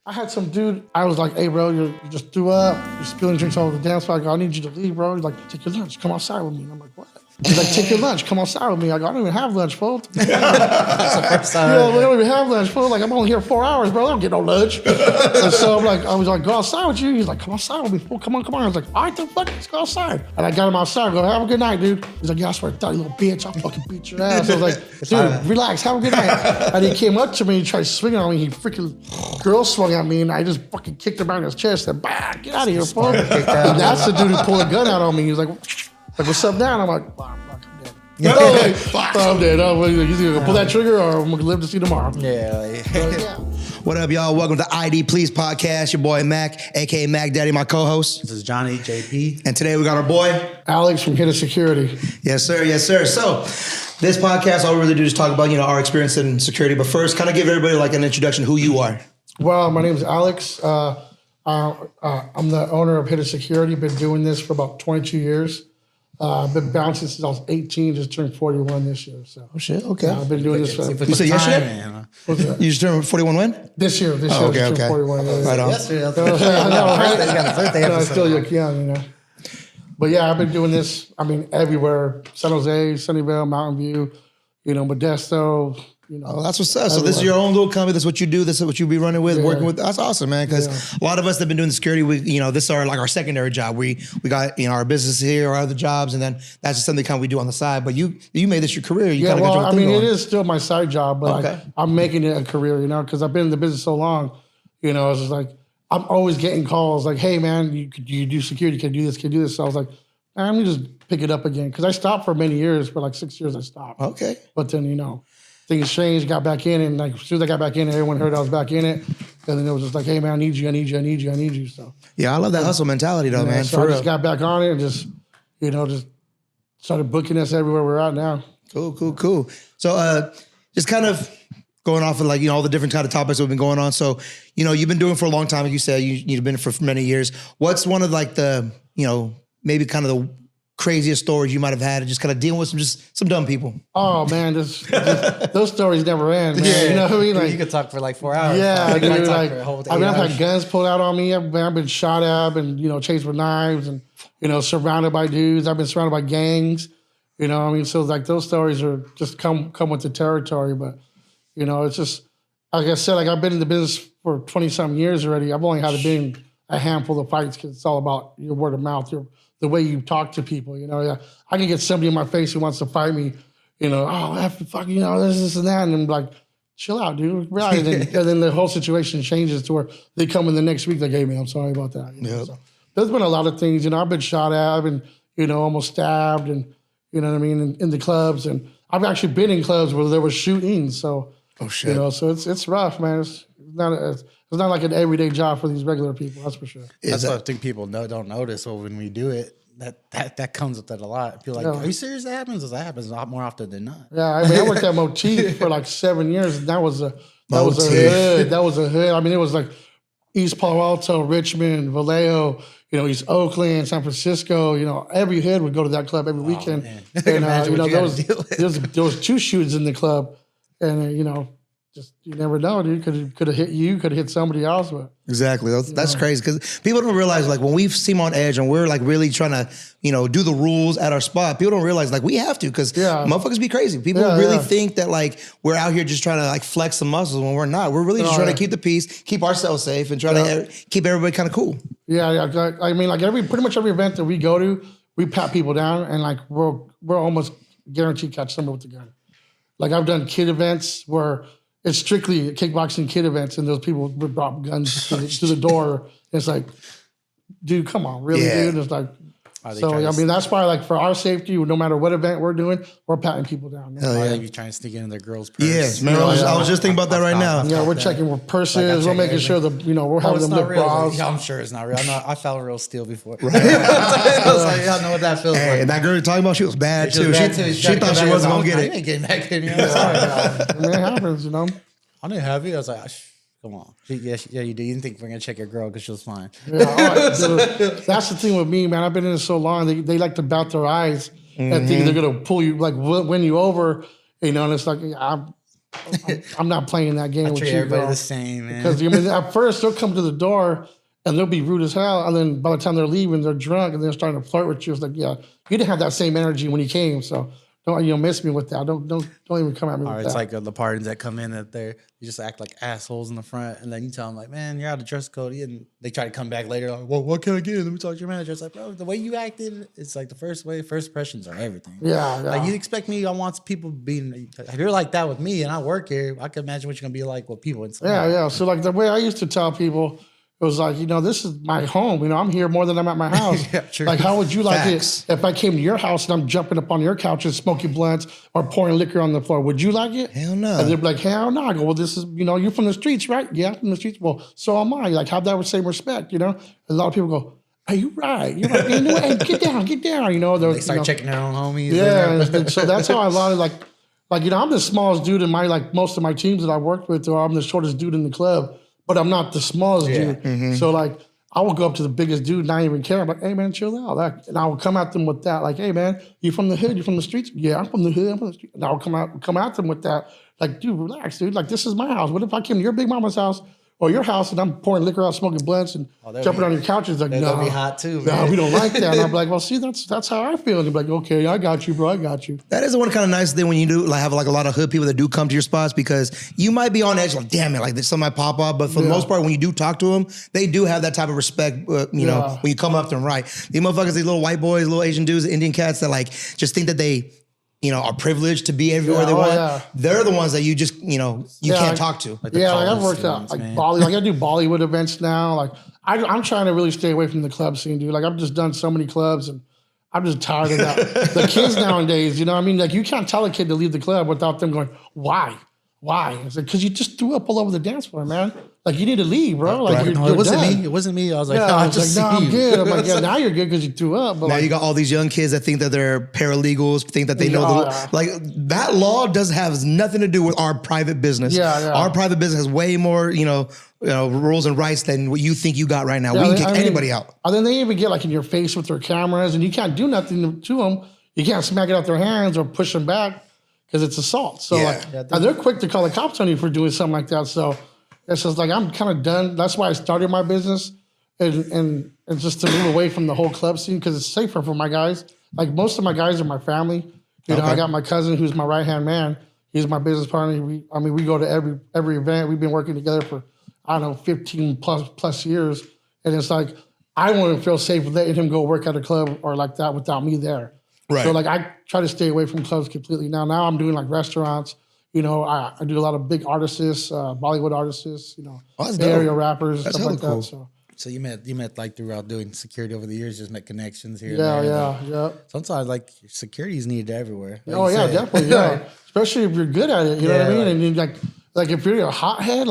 I had some dude, I was like, hey, bro, you just threw up. You're spilling drinks all over the dance floor. I go, I need you to leave, bro. He's like, take your lunch. Come outside with me. And I'm like, what? He's like, take your lunch. Come outside with me. I go, I don't even have lunch, fool. That's the first time. I don't even have lunch, fool. Like, I'm only here 4 hours, bro. I don't get no lunch. And so I'm like, I was like, go outside with you. He's like, come outside with me, fool. Come on, come on. I was like, all right, then fuck, let's go outside. And I got him outside. I go, have a good night, dude. He's like, yeah, I swear to God, you little bitch. I'll fucking beat your ass. I was like, dude, relax. Have a good night. And he came up to me. He tried swinging on me. He freaking girl swung at me. And I just fucking kicked him right in his chest. And bah, get out of here, fool. And that's the dude who pulled a gun out on me. He was like, what's up now? And I'm like, I'm dead. I'm dead. He's either gonna pull that trigger or I'm gonna live to see tomorrow. Yeah. What up, y'all? Welcome to ID Please Podcast. Your boy Mac, aka Mac Daddy, my co-host. This is Johnny, JP. And today we got our boy Alex from Hitta Security. Yes, sir. Yes, sir. So this podcast, all we really do is talk about, our experience in security. But first, kind of give everybody like an introduction who you are. Well, my name is Alex. I'm the owner of Hitta Security. Been doing this for about 22 years. I've been bouncing since I was 18, just turned 41 this year. So. Oh, shit. Okay. I've been doing this for... You said yesterday? You just turned 41 when? This year. Okay, I just turned 41. Right on. Yesterday. I know, right? You got a birthday episode. I still look young, But yeah, I've been doing this, everywhere. San Jose, Sunnyvale, Mountain View, Modesto, Oh, that's what's up. So this is your own little company. That's what you do. This is what you be running with, working with. That's awesome, man. Because a lot of us that have been doing security, this is our secondary job. We got our business here, our other jobs, and then that's just something we do on the side. But you made this your career. It is still my side job, but I'm making it a career, because I've been in the business so long. It's just like I'm always getting calls like, "Hey, man, you do security? Can you do this? So I was like, let me just pick it up again because I stopped for many years. For like 6 years, I stopped. Okay, but then things changed, got back in, and like as soon as I got back in, everyone heard I was back in it. And then it was just like, hey man, I need you. So yeah, I love that hustle mentality though, man. So I just got back on it and just started booking us everywhere we're at now. Cool. So just kind of going off of all the different kind of topics we've been going on. So, you've been doing it for a long time, like you said, you've been for many years. What's one of the, maybe kind of the craziest stories you might have had and just kind of dealing with some dumb people? Oh man, those stories never end, man. Yeah. You know what I mean? You could talk for like 4 hours. Yeah, dude, I've had guns pulled out on me. I've been shot at. I've been, chased with knives and, surrounded by dudes. I've been surrounded by gangs. So like those stories are just come with the territory. But, it's just, like I said, I've been in the business for 20-something years already. I've only had been a handful of fights because it's all about your word of mouth, the way you talk to people, I can get somebody in my face who wants to fight me, this and that, and I'm like, chill out, dude. Right. And then the whole situation changes to where they come in the next week, like, hey man, I'm sorry about that. So there's been a lot of things, I've been shot at, I've been, almost stabbed, and in the clubs, and I've actually been in clubs where there were shootings. So, oh shit, so it's rough, man. It's not like an everyday job for these regular people, that's for sure. That's what I think people don't notice. So when we do it, that comes with that a lot. People are like, are you serious? That happens? That happens a lot more often than not. Yeah, I worked at Motif for like 7 years, and that was a hood. That was a hood. It was like East Palo Alto, Richmond, Vallejo, East Oakland, San Francisco. Every hood would go to that club every weekend. And there was 2 shootings in the club, and just you never know, dude. Could have hit you, could have hit somebody else. But exactly, that's crazy because people don't realize when we seem on edge and we're really trying to do the rules at our spot. People don't realize we have to because motherfuckers be crazy. People really think that we're out here just trying to flex some muscles when we're not. We're really just trying to keep the peace, keep ourselves safe, and try to keep everybody kind of cool. Yeah. Pretty much every event that we go to, we pat people down, and we're almost guaranteed to catch somebody with a gun. I've done kid events where it's strictly kickboxing kid events, and those people would drop guns to the door. It's like, dude, come on, really, dude? It's like, that's why, for our safety, no matter what event we're doing, we're patting people down. You trying to sneak into their girls' purse? Yes, man. I was just thinking about that right now. Yeah, we're checking with purses. We're making sure that we're having them lip bras. Yeah, I'm sure it's not real. I felt real steel before. Right. I was like, y'all know what that feels like. And that girl you're talking about, she was bad too. She thought she wasn't gonna get it. I ain't getting back in here. It happens, I didn't have it. I was like, come on. Yeah, you do. You didn't think we're going to check your girl because she was fine. Yeah, that's the thing with me, man. I've been in it so long. They like to bat their eyes and think they're going to pull you, win you over. And it's like, I'm not playing that game with you, everybody bro. the same, man. Because at first they'll come to the door and they'll be rude as hell, and then by the time they're leaving, they're drunk and they're starting to flirt with you. It's like, yeah, you didn't have that same energy when you came, so don't miss me with that. Don't even come at me with that. It's like the parties that come in that you just act like assholes in the front, and then you tell them like, man, you're out of dress code, and they try to come back later like, well, what can I get? Let me talk to your manager. It's like, bro, the way you acted, it's like first impressions are everything. Yeah. Like you expect me, I want people being, if you're like that with me and I work here, I can imagine what you're gonna be like with people. Yeah. So like the way I used to tell people, it was like, this is my home. I'm here more than I'm at my house. Yeah, true. Like, how would you like it if I came to your house and I'm jumping up on your couch and smoking blunts or pouring liquor on the floor? Would you like it? Hell no. And they'd be like, hell no. I go, well, this is, you're from the streets, right? Yeah, I'm from the streets. Well, so am I. Like, have that same respect, A lot of people go, hey, you're right. You're right. Hey, get down. They start checking their own homies. Yeah. And so that's how a lot of I'm the smallest dude in most of my teams that I worked with, or I'm the shortest dude in the club. But I'm not the smallest dude. Mm-hmm. So I will go up to the biggest dude and not even care. I'm like, hey man, chill out. And I will come at them with that. Like, hey man, you from the hood? You from the streets? Yeah, I'm from the hood. I'm from the streets. And I will come at them with that. Like, dude, relax, dude. Like, this is my house. What if I came to your big mama's house or your house and I'm pouring liquor out, smoking blunts and jumping on your couches? Like, that'll be hot too, man. No, we don't like that. And I'm like, well, see, that's how I feel. And they're like, okay, I got you, bro. I got you. That is the one kind of nice thing when you do have a lot of hood people that do come to your spots, because you might be on edge like, damn it, like this something might pop up. But for the most part, when you do talk to them, they do have that type of respect. When you come up to them, right? These motherfuckers, these little white boys, little Asian dudes, Indian cats that just think that they are privileged to be everywhere they want. Yeah. They're the ones that you just, you can't talk to. I've worked out Bollywood. I do Bollywood events now. I'm trying to really stay away from the club scene, dude. I've just done so many clubs and I'm just tired of that. The kids nowadays, you can't tell a kid to leave the club without them going, why? It's like, because you just threw up all over the dance floor, man. Like, you need to leave, bro. Like, no, it wasn't me. It wasn't me. I was like, no, I'm good. I'm like, yeah, now you're good because you threw up. But now you got all these young kids that think that they're paralegals, think that they know that law has nothing to do with our private business. Our private business has way more, rules and rights than what you think you got right now. We can kick anybody out. And then they even get in your face with their cameras, and you can't do nothing to them. You can't smack it out their hands or push them back because it's assault. So and they're quick to call the cops on you for doing something like that. So it's just I'm kind of done. That's why I started my business, and just to move away from the whole club scene, because it's safer for my guys. Like, most of my guys are my family. I got my cousin who's my right hand man. He's my business partner. We go to every event. We've been working together for 15 plus years, and it's like I wouldn't feel safe letting him go work at a club or like that without me there. Right. So I try to stay away from clubs completely now. Now I'm doing restaurants. I do a lot of big artists, Bollywood artists, area rappers, stuff like that. So you met throughout doing security over the years, just make connections here. Yeah. Sometimes security is needed everywhere. Definitely. Yeah. Especially if you're good at it. You know what I mean? And if you're a hothead,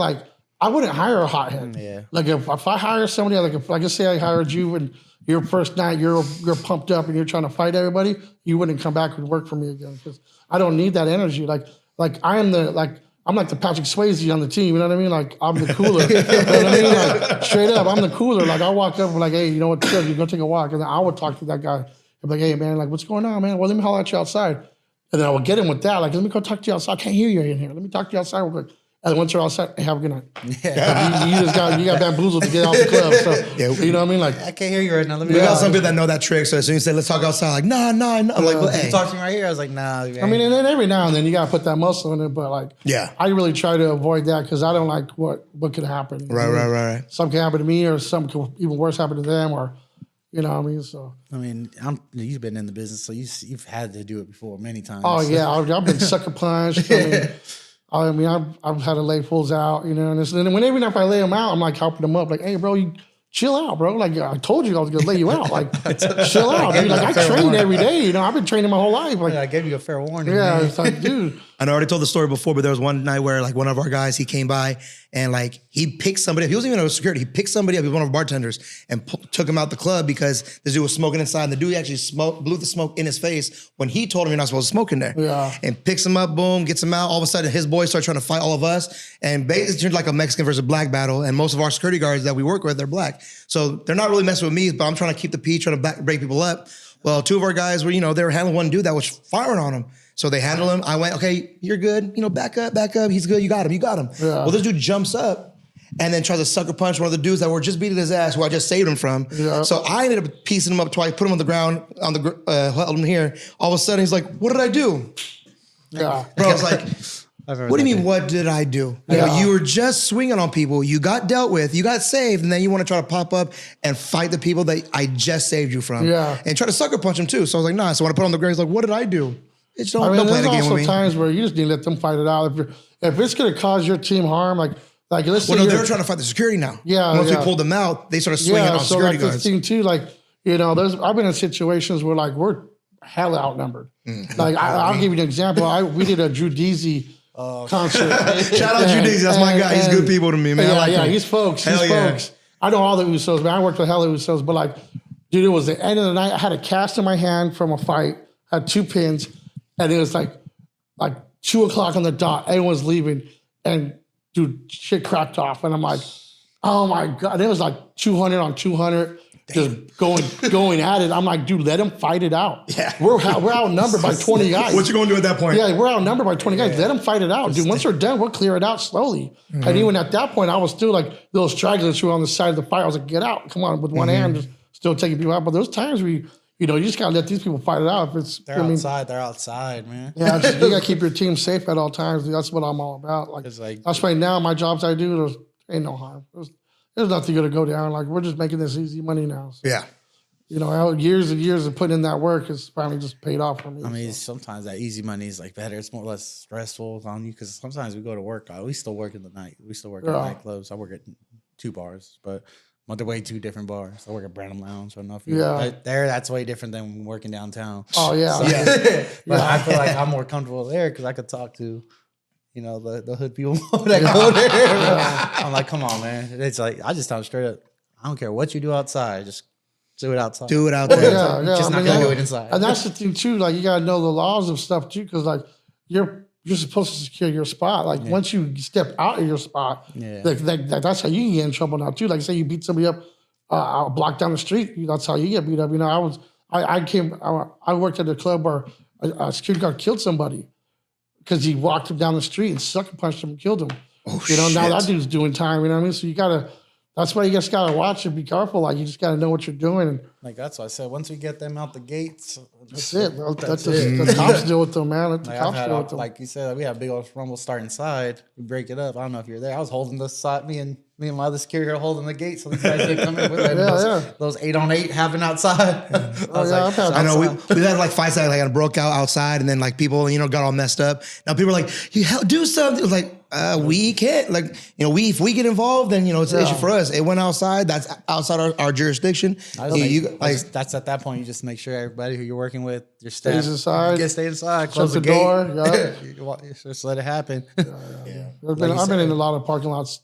I wouldn't hire a hothead. Yeah. If I hire somebody, if say I hired you and your first night you're pumped up and you're trying to fight everybody, you wouldn't come back and work for me again, because I don't need that energy. I'm like the Patrick Swayze on the team, you know what I mean? I'm the cooler. You know what I mean? Straight up, I'm the cooler. I'll walk up and hey, you know what, chill, you go take a walk. And then I would talk to that guy. I'm like, hey man, what's going on, man? Well, let me holler at you outside. And then I would get him with that. Let me go talk to you outside. I can't hear you in here. Let me talk to you outside real quick. And once you're outside, hey, have a good night. Yeah. You got bamboozled to get out the club. So you know what I mean? I can't hear you right now. We got some people that know that trick. So as soon as you say, let's talk outside, nah. I'm like, well, hey. You talk to me right here. I was like, nah. And then every now and then you got to put that muscle in it. But I really try to avoid that, because I don't like what could happen. Right. Something can happen to me, or something could even worse happen to them, or you know what I mean? So you've been in the business, so you've had to do it before many times. Oh yeah, I've been sucker punched. I've had to lay fools out, and then every time I lay them out, I'm helping them up, hey bro, you chill out, bro. I told you I was gonna lay you out. Chill out, dude. I train every day. I've been training my whole life. I gave you a fair warning. Yeah, man. It's dude. I already told the story before, but there was one night where one of our guys, he came by and he picked somebody up. He wasn't even a security. He picked somebody up. He was one of our bartenders and took him out the club because this dude was smoking inside. And the dude actually blew the smoke in his face when he told him you're not supposed to smoke in there. Yeah. And picks him up, boom, gets him out. All of a sudden, his boys start trying to fight all of us. And basically, it turned like a Mexican versus black battle. And most of our security guards that we work with, they're black. So they're not really messing with me, but I'm trying to keep the peace, trying to break people up. Well, two of our guys were, they were handling one dude that was firing on him. So they handle him. I went, okay, you're good. Back up. He's good. You got him. Yeah. Well, this dude jumps up and then tries to sucker punch one of the dudes that were just beating his ass, who I just saved him from. Yeah. So I ended up piecing him up twice, put him on the ground, held him here. All of a sudden, he's like, what did I do? Yeah. Bro, I was like, what do you mean, what did I do? Yeah. You were just swinging on people. You got dealt with. You got saved. And then you want to try to pop up and fight the people that I just saved you from. Yeah. And try to sucker punch them too. So I was like, nah. So when I put him on the ground, he's like, what did I do? Don't play the game with me. There's also times where you just need to let them fight it out. If it's going to cause your team harm, like let's say they're trying to fight the security now. Yeah. Once we pulled them out, they started swinging on security guards. This thing too, I've been in situations where we're hella outnumbered. Like I'll give you an example. We did a Drew Deasy concert. Shout out Drew Deasy. That's my guy. He's good people to me, man. Yeah, he's folks. Folks. I know all the Usos, man. I worked with hella Usos, but dude, it was the end of the night. I had a cast in my hand from a fight. Had 2 pins, and it was like 2:00 on the dot. Everyone's leaving, and dude, shit cracked off, and I'm like, oh my god! And it was like 200 on 200. Just going at it. I'm like, dude, let them fight it out. Yeah. We're outnumbered by 20 guys. What you going to do at that point? Yeah, we're outnumbered by 20 guys. Let them fight it out. Dude, once they're done, we'll clear it out slowly. Mm-hmm. And even at that point, I was still little stragglers who were on the side of the fight. I was like, get out. Come on, with one hand, just still taking people out. But those times where you just got to let these people fight it out. They're outside, man. Yeah, you got to keep your team safe at all times. Dude, that's what I'm all about. That's why now my jobs I do, there's ain't no harm. There's nothing going to go down. We're just making this easy money now. So, yeah. Years and years of putting in that work has finally just paid off for me. I mean, sometimes that easy money is better. It's more or less stressful on you because sometimes we go to work. We still work in the night. We still work at nightclubs. I work at 2 bars, but they're way 2 different bars. I work at Branham Lounge. I don't know if that's way different than working downtown. Oh, yeah. But I feel like I'm more comfortable there because I could talk to the hood people that go there. I'm like, come on, man. It's I just tell them straight up, I don't care what you do outside, just do it outside. Do it out there. Yeah. Just not gonna do it inside. And that's the thing too. You gotta know the laws of stuff too, because you're supposed to secure your spot. Once you step out of your spot, that's how you get in trouble now too. Say you beat somebody up a block down the street, that's how you get beat up. I worked at a club where a security guard killed somebody because he walked him down the street and sucker punched him and killed him. Oh, now that dude's doing time, you know what I mean? So that's why you just gotta watch and be careful. You just gotta know what you're doing. That's why I said once we get them out the gates, that's it. The cops deal with them, man. Let the cops deal with them. Like you said, we have a big old rumble start inside. We break it up. I don't know if you're there. I was holding the side. Me and my other security are holding the gate, so these guys didn't come in with those 8-on-8 happening outside. I know we had fights that broke out outside, and then people got all messed up. Now people are like, "You do something." It was we can't. If we get involved, then it's an issue for us. It went outside. That's outside our jurisdiction. That's at that point. You just make sure everybody who you're working with, your staff, stays inside. Stay inside. Close the gate. Door. Yeah. Just let it happen. I've been in a lot of parking lots.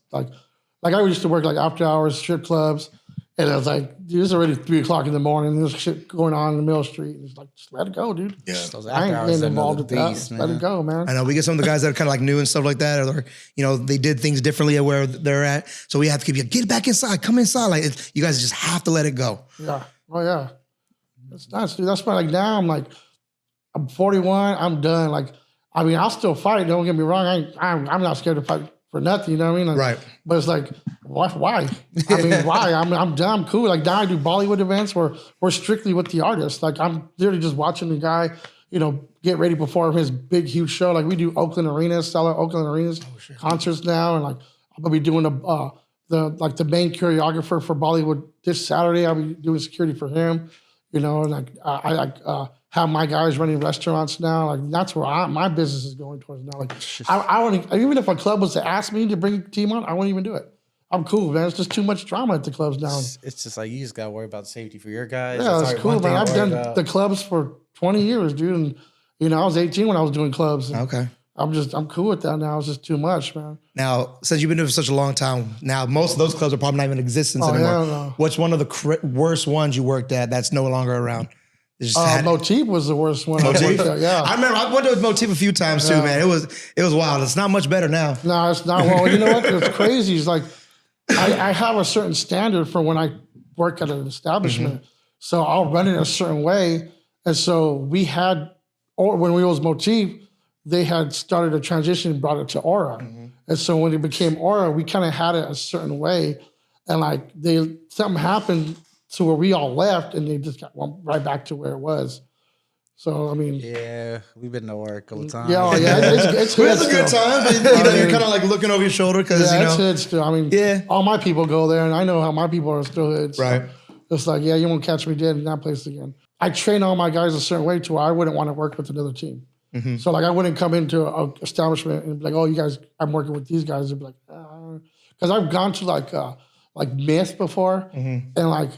I used to work after hours strip clubs, and I was dude, it's already 3:00 in the morning. There's shit going on in the middle street. And it's just let it go, dude. Yeah, I ain't getting involved with that. Let it go, man. I know we get some of the guys that are kind of new and stuff like that, or they did things differently at where they're at. So we have to keep get back inside, come inside. You guys just have to let it go. Yeah. Oh yeah. That's nice, dude. That's why now I'm 41. I'm done. I'll still fight. Don't get me wrong. I'm not scared to fight for nothing, you know what I mean? Right. But it's why? I mean, why? I'm done. I'm cool. Now I do Bollywood events where we're strictly with the artist. I'm literally just watching the guy, get ready before his big, huge show. We do Oakland Arenas, Oakland Arenas concerts now. And I'm going to be doing the main choreographer for Bollywood this Saturday. I'll be doing security for him, and I have my guys running restaurants now. That's where my business is going towards now. I want to, even if a club was to ask me to bring a team on, I wouldn't even do it. I'm cool, man. It's just too much drama at the clubs now. It's just you just got to worry about safety for your guys. Yeah, it's cool, man. I've done the clubs for 20 years, dude. And, I was 18 when I was doing clubs. Okay. I'm cool with that now. It's just too much, man. Now, since you've been there for such a long time, now most of those clubs are probably not even in existence anymore. Yeah, no. What's one of the worst ones you worked at that's no longer around? Motif was the worst one. Motif? Yeah. I remember I went to Motif a few times too, man. It was wild. It's not much better now. No, it's not. Well, you know what? It's crazy. It's I have a certain standard for when I work at an establishment. Mm-hmm. So I'll run it a certain way. And so we had or when we was Motif, they had started a transition and brought it to Aura. And so when it became Aura, we kind of had it a certain way. And like something happened to where we all left and they just got right back to where it was. So, I mean. Yeah, we've been to Aura a couple times. Yeah, it's We had a good time, but you're kind of like looking over your shoulder because, it's hood still. I mean, all my people go there and I know how my people are still hood. So right. It's like, yeah, you won't catch me dead in that place again. I train all my guys a certain way to where I wouldn't want to work with another team. So like I wouldn't come into an establishment and be like, oh, you guys, I'm working with these guys. They'd be like, because I've gone to like Myth before and like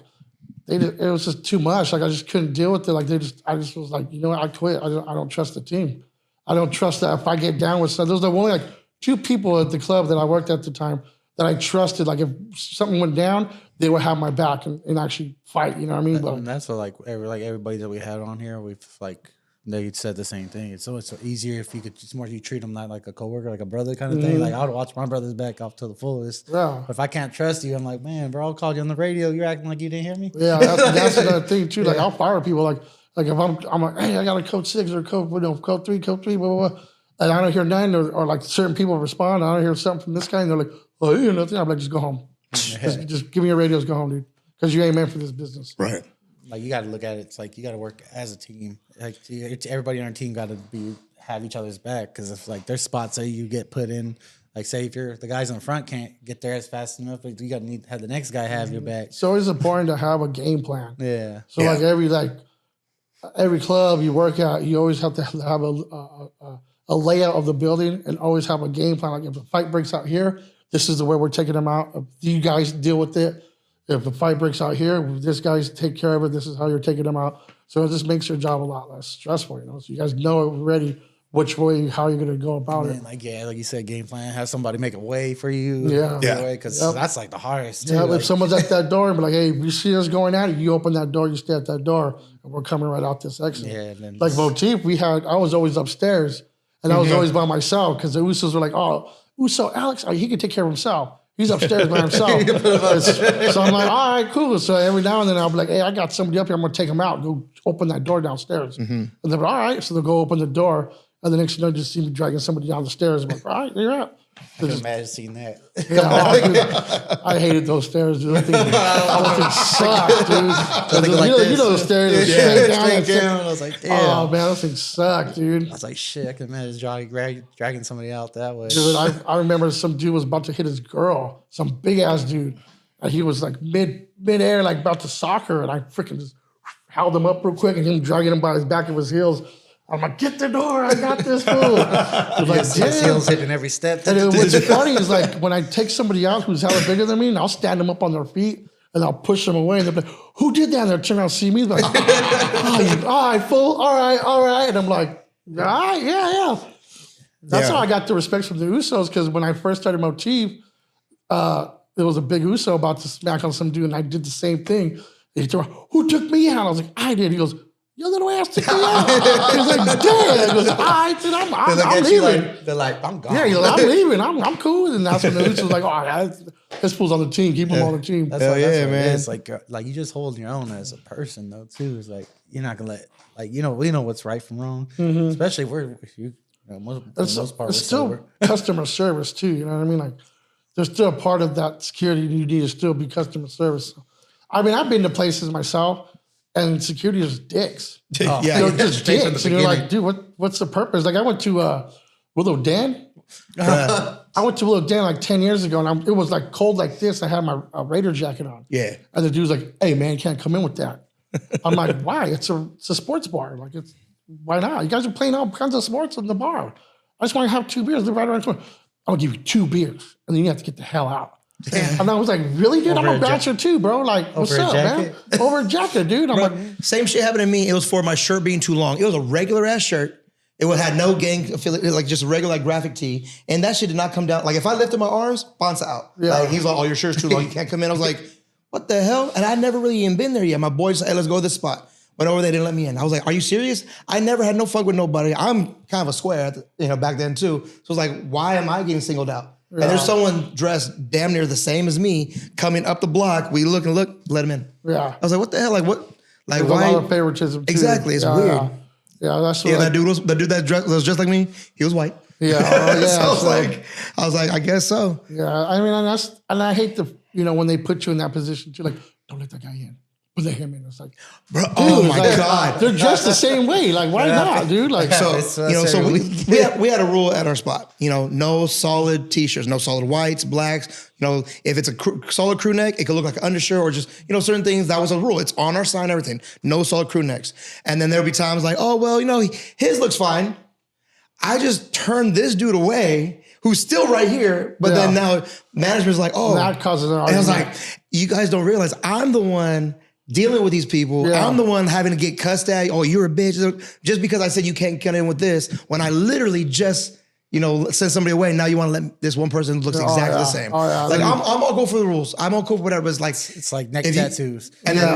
it was just too much. Like I just couldn't deal with it. Like I just was like, you know what, I quit. I don't trust the team. I don't trust that if I get down with something. There's only like 2 people at the club that I worked at the time that I trusted. Like if something went down, they would have my back and actually fight. You know what I mean? But and that's what like everybody that we had on here, we've like they said the same thing. It's so easier if you could just more you treat them like a coworker, like a brother kind of thing. Like I would watch my brother's back off to the fullest. Yeah. But if I can't trust you, I'm like, man, bro, I called you on the radio. You're acting like you didn't hear me. Yeah, that's another thing too. Like I'll fire people. Like if I'm like, hey, I got a code 6 or code 3, blah blah blah, and I don't hear none, or like certain people respond. I don't hear something from this guy, and they're like, oh, you hear nothing. I'm like, just go home. Just give me your radios, go home, dude, because you ain't meant for this business. Right. Like you got to look at it. It's like you got to work as a team. Like everybody on our team got to have each other's back because if like there's spots that you get put in, like say if the guys in the front can't get there as fast enough, but you got to have the next guy have your back. So it's important to have a game plan. Yeah. So like every club you work at, you always have to have a layout of the building and always have a game plan. Like if a fight breaks out here, this is the way we're taking them out. You guys deal with it. If a fight breaks out here, this guy's take care of it. This is how you're taking them out. So it just makes your job a lot less stressful, you know. So you guys know already which way, how you're gonna go about it. Like you said, game plan. Have somebody make a way for you. Yeah. Because that's like the hardest. Too. Yeah. Like, if someone's at that door and be like, "Hey, you see us going at it," you open that door, you stay at that door, and we're coming right out this exit. Yeah. Like Motif, I was always upstairs, and I was always by myself because the Usos were like, "Oh, Uso Alex, he can take care of himself. He's upstairs by himself." So I'm like, all right, cool. So every now and then I'll be like, hey, I got somebody up here. I'm going to take them out. Go open that door downstairs. And they're like, all right. So they'll go open the door. And the next thing you know, just see me dragging somebody down the stairs. I'm like, all right, you're out. I can imagine seeing that. Yeah, I hated those stairs, dude. I think sucked, dude. You know those stairs are straight down. I was like, damn. Oh, man, those things suck, dude. I was like, shit, I can imagine dragging somebody out that way. Dude, I remember some dude was about to hit his girl, some big-ass dude. And he was like mid-air, like about to sock her. And I freaking just held him up real quick and him dragging him by his back of his heels. I'm like, get the door, I got this fool. Like, his heels hitting every step. And what's funny is like when I take somebody out who's hella bigger than me, and I'll stand them up on their feet and I'll push them away. And they'll be like, who did that? And they'll turn around and see me. Like, all right, fool. All right. And I'm like, all right, yeah. That's how I got the respect from the Usos, because when I first started Motif, there was a big Uso about to smack on some dude, and I did the same thing. He turned around, who took me out? I was like, I did. He goes, your little ass took me out. He was like, damn. He goes, all right, dude, I'm leaving. They're like, I'm gone. Yeah, he's like, I'm leaving. I'm cool. And that's when the Usos was like, all right, this fool's on the team. Keep him on the team. That's Hell that's man. It's like you just hold your own as a person though too. It's like you're not gonna let we know what's right from wrong, especially most part. It's still customer service too. You know what I mean? Like there's still a part of that security you need to still be customer service. I mean, I've been to places myself, and security is dicks. Just dicks. And you're like, dude, what's the purpose? Like I went to Willow Dan. I went to Willow Dan like 10 years ago, and it was like cold like this. I had my Raider jacket on. Yeah. And the dude's like, hey, man, you can't come in with that. I'm like, why? It's a sports bar. Like, why not? You guys are playing all kinds of sports in the bar. I just want to have 2 beers. They're right around the corner. I'm going to give you 2 beers, and then you have to get the hell out. And I was like, really, dude? I'm a bachelor too, bro. Like, what's up, man? Over a jacket, dude. I'm like, same shit happened to me. It was for my shirt being too long. It was a regular ass shirt. It had no gang affiliate, like just a regular like graphic tee. And that shit did not come down. Like if I lifted my arms, Bonsa out. Yeah. Like he's like, oh, your shirt's too long. You can't come in. I was like, what the hell? And I'd never really even been there yet. My boys said, hey, let's go to this spot. Went over there, didn't let me in. I was like, are you serious? I never had no fuck with nobody. I'm kind of a square, back then too. So I was like, why am I getting singled out? Yeah. And there's someone dressed damn near the same as me coming up the block. We look, let him in. Yeah. I was like, what the hell? Like what? Like there's why? A lot of favoritism too. Exactly. It's weird. Yeah, that's what. Yeah, that dude was just like me. He was white. Yeah, yeah. So I was like, I guess so. Yeah, I mean, and I hate when they put you in that position too. Like, don't let that guy in. But let him in. It's like, bro, oh my like, God. They're dressed the same way. Like, why not, dude? Like, so we had a rule at our spot. No solid t-shirts, no solid whites, blacks. If it's a solid crew neck, it could look like an undershirt or just certain things. That was a rule. It's on our sign, everything. No solid crew necks. And then there'll be times like, oh well, his looks fine. I just turned this dude away, who's still right here, but then now management's like, oh, that causes an argument. And I was like, you guys don't realize I'm the one dealing with these people. Yeah. I'm the one having to get cussed at. Oh, you're a bitch. Just because I said you can't get in with this, when I literally just, send somebody away. Now you want to let this one person looks exactly the same. Oh, yeah. Like I'm all go for the rules. I'm all cool for whatever. But it's like neck tattoos. And then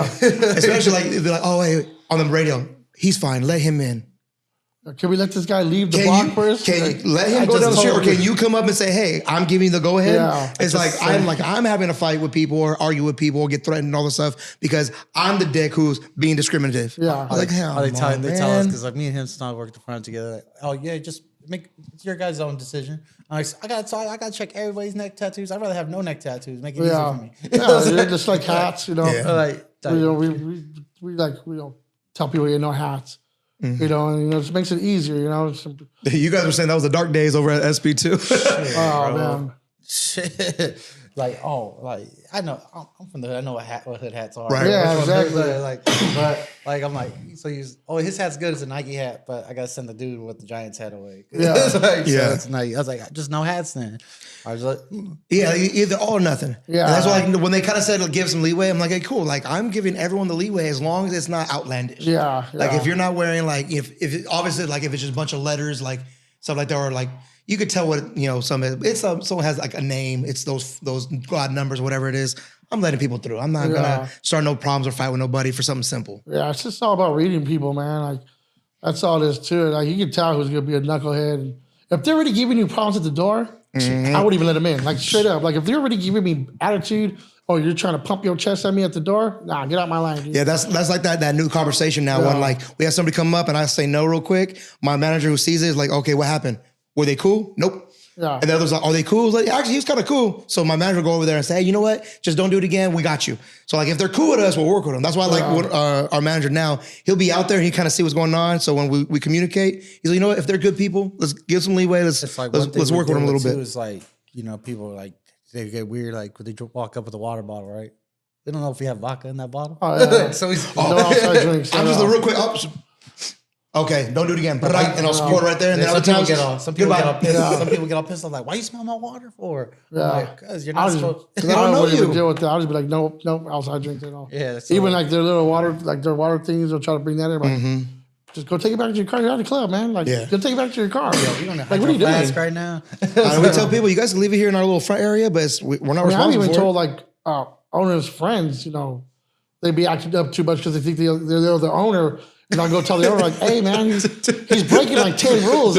especially like they're like, oh, hey, on the radio, he's fine. Let him in. Can we let this guy leave the block first? Can you let him go down the street, or can you come up and say, "Hey, I'm giving you the go ahead"? Yeah, it's like I'm having a fight with people or argue with people or get threatened and all this stuff because I'm the dick who's being discriminative. Yeah, I was like, hell, they tell us because like me and him still work the front together. Like, oh yeah, just it's your guys' own decision. I'm like, I gotta check everybody's neck tattoos. I'd rather have no neck tattoos. Make it easy for me. Yeah, just like hats, Yeah. We don't tell people hats. And it just makes it easier, You guys were saying that was the dark days over at SP2. Oh, man. Shit. I know, I'm from the hood. I know what hood hats are. Right. Yeah, exactly. I'm like, his hat's good as a Nike hat, but I got to send the dude with the Giants hat away. Yeah. So it's Nike. I was like, just no hats then. I was like, yeah, either all or nothing. Yeah. And that's why when they kind of said give some leeway, I'm like, hey, cool. Like I'm giving everyone the leeway as long as it's not outlandish. Yeah. Like if you're not wearing if it's just a bunch of letters, like stuff like that, or like you could tell what someone has like a name. It's those odd numbers, whatever it is. I'm letting people through. I'm not gonna start no problems or fight with nobody for something simple. Yeah, it's just all about reading people, man. Like that's all it is to it. Like you can tell who's gonna be a knucklehead. And if they're already giving you problems at the door, I wouldn't even let them in. Like straight up. Like if they're already giving me attitude, or you're trying to pump your chest at me at the door, nah, get out my line, dude. Yeah, that's like that new conversation now. When like we have somebody come up and I say no real quick, my manager who sees it is like, okay, what happened? Were they cool? Nope. Yeah. And the other's like, are they cool? I was like, actually, he was kind of cool. So my manager will go over there and say, hey, you know what? Just don't do it again. We got you. So like, if they're cool with us, we'll work with them. That's why our manager now, he'll be out there and he kind of see what's going on. So when we communicate, he's like, you know what? If they're good people, let's give some leeway. Let's work with them a little bit. It's like, people like, they get weird. Like when they walk up with a water bottle, right? They don't know if we have vodka in that bottle. Oh, yeah. So he's no outside drinks. I'm just a real quick okay, don't do it again. And I'll support right there. And then other times, some people get all pissed. Some people get all pissed. I'm like, why you smell my water for? Yeah, because you're not supposed. Because I don't know you. Deal with that. I'll just be like, nope, outside drinks at all. Yeah, even like their little water, like their water things, they'll try to bring that in. Like, just go take it back to your car. You're at the club, man. Like, go take it back to your car. We don't like, what are you doing right now? We tell people you guys can leave it here in our little front area, but we're not responsible. I've even told like owners' friends, they be acting up too much because they think they're the owner. And I'll go tell the owner, like, hey, man, he's breaking like 10 rules.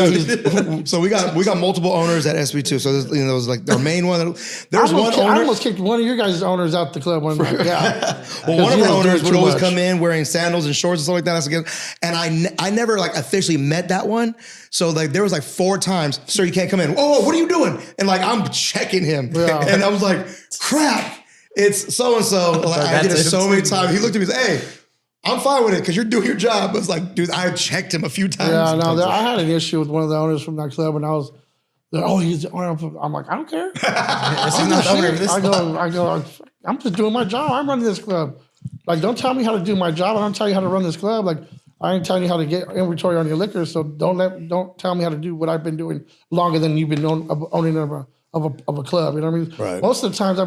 So we got multiple owners at SB2. So there's like our main one. There's one owner. I almost kicked one of your guys' owners out the club one night. Yeah. Well, one of our owners would always come in wearing sandals and shorts and stuff like that. That's again. And I never like officially met that one. So like there was like 4 times, sir, you can't come in. Oh, what are you doing? And like I'm checking him. Yeah. And I was like, crap, it's so-and-so. Like, I did it so many times. He looked at me and said, hey, I'm fine with it because you're doing your job. I was like, dude, I checked him a few times. Yeah, no, I had an issue with one of the owners from that club, and I was, he's the owner. I'm like, I don't care. I go, I'm just doing my job. I'm running this club. Like, don't tell me how to do my job. I don't tell you how to run this club. Like, I ain't telling you how to get inventory on your liquor. So don't tell me how to do what I've been doing longer than you've been owning of a club. You know what I mean? Right. Most of the times,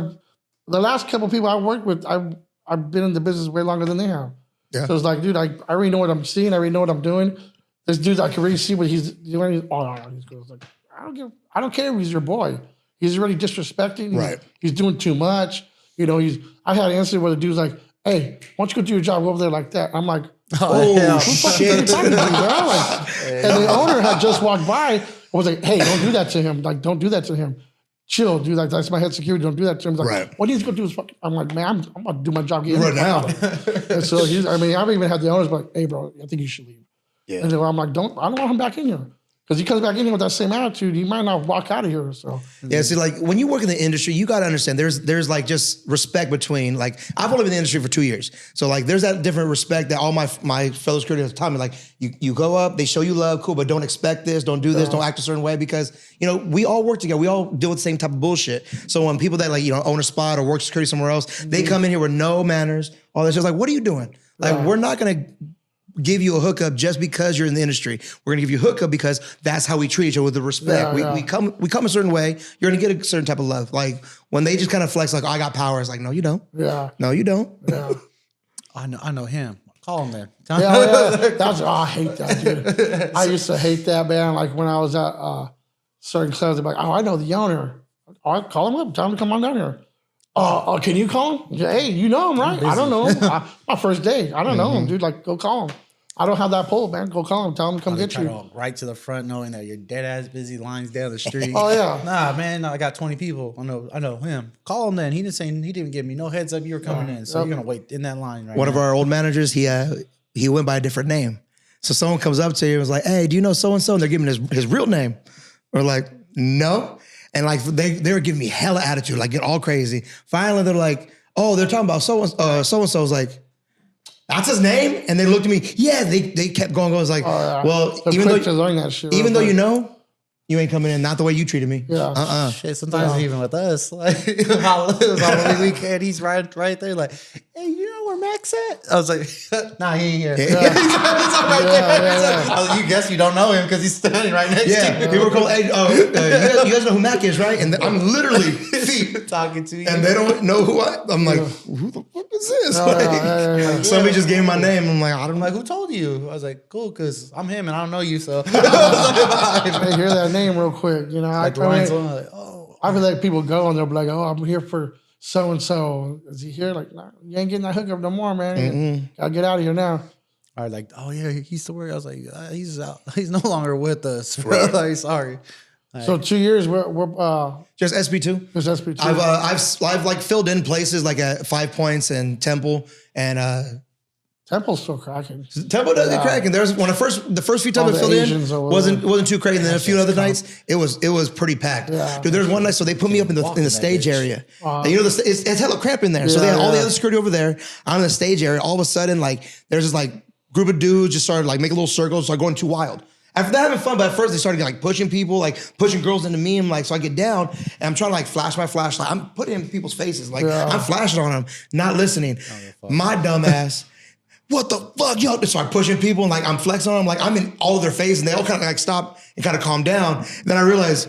the last couple of people I worked with, I've been in the business way longer than they have. Yeah. So it's like, dude, I already know what I'm seeing. I already know what I'm doing. This dude, I can really see what he's doing. He's good. Like, I don't care if he's your boy. He's already disrespecting. Right. He's doing too much. I had an incident where the dude's like, hey, why don't you go do your job over there like that? I'm like, shit. And the owner had just walked by and was like, hey, don't do that to him. Like, don't do that to him. Chill, dude. Like, that's my head security. Don't do that to him. He's like, what he's gonna do is fuck. I'm like, man, I'm about to do my job right now. And so I've even had the owners like, hey, bro, I think you should leave. Yeah. And then I'm like, I don't want him back in here. Because he comes back in here with that same attitude, he might not walk out of here. So yeah, see, like when you work in the industry, you got to understand there's like just respect between, like, I've only been in the industry for 2 years. So like there's that different respect that all my fellow security at the time, like you go up, they show you love, cool, but don't expect this, don't do this, don't act a certain way, because, you know, we all work together. We all deal with the same type of bullshit. So when people that, like, you know, own a spot or work security somewhere else, they come in here with no manners, all this, just like, what are you doing? Like, we're not going to give you a hookup just because you're in the industry. We're gonna give you a hookup because that's how we treat each other, with the respect. We come a certain way. You're gonna get a certain type of love. Like when they just kind of flex, like, oh, I got power. It's like, no, you don't. Yeah. No, you don't. Yeah. I know him. Call him then. I hate that, dude. I used to hate that, man. Like when I was at certain clubs, they'd be like, oh, I know the owner. All right, call him up. Tell him to come on down here. Can you call him? Hey, you know him, right? I don't know him. My first day. I don't know him, dude. Like, go call him. I don't have that pull, man. Go call him. Tell him to come get you. Right to the front, knowing that you're dead ass busy, lines down the street. Oh yeah. Nah, man. I got 20 people. I know him. Call him then. He didn't give me no heads up you were coming in, so you're gonna wait in that line right now. One of our old managers, he went by a different name. So someone comes up to you and was like, "Hey, do you know so and so?" And they're giving his real name. We're like, "No." And like they were giving me hella attitude, like get all crazy. Finally, they're like, "Oh, they're talking about so and so." I was like, "That's his name?" And they looked at me. Yeah, they kept going. I was like, "Well, so even though you know, you ain't coming in. Not the way you treated me." Yeah. Shit. Sometimes even with us, like all the weekend, he's right there, like, "Hey, you know where Mac's at?" I was like, "Nah, he ain't here." He's right there. I was like, you guess you don't know him because he's standing right next to you. People were calling, "Hey, you guys know who Maq is, right?" And I'm literally feet talking to you, and they don't know who I'm like, who the fuck is this? Somebody just gave me my name. I'm like, I don't know. Like, who told you? I was like, cool, because I'm him and I don't know you, so. They hear that name real quick, you know. I feel like people go and they'll be like, "Oh, I'm here for so and so. Is he here?" Like, nah, you ain't getting that hookup no more, man. Gotta get out of here now. All right, like, oh yeah, he used to work. I was like, he's out. He's no longer with us. Right. Like, sorry. So 2 years, we're just SB2. Just SB2. I've like filled in places like at 5 Points and Temple and Temple's still cracking. Temple does it cracking. There's the first few times I filled in wasn't too crazy. And then a few other nights it was pretty packed. Yeah. Dude, there's one night, so they put me up in the stage area. And you know, it's hella cramped in there. So they had all the other security over there. I'm in the stage area. All of a sudden, like there's this like group of dudes just started like making little circles, started going too wild. After that, having fun, but at first they started like pushing people, like pushing girls into me. I'm like, so I get down and I'm trying to like flash my flashlight. I'm putting it in people's faces, like I'm flashing on them, not listening. My dumb ass. What the fuck, yo? Just start pushing people and like I'm flexing on them, like I'm in all of their face, and they all kind of like stop and kind of calm down. Then I realized,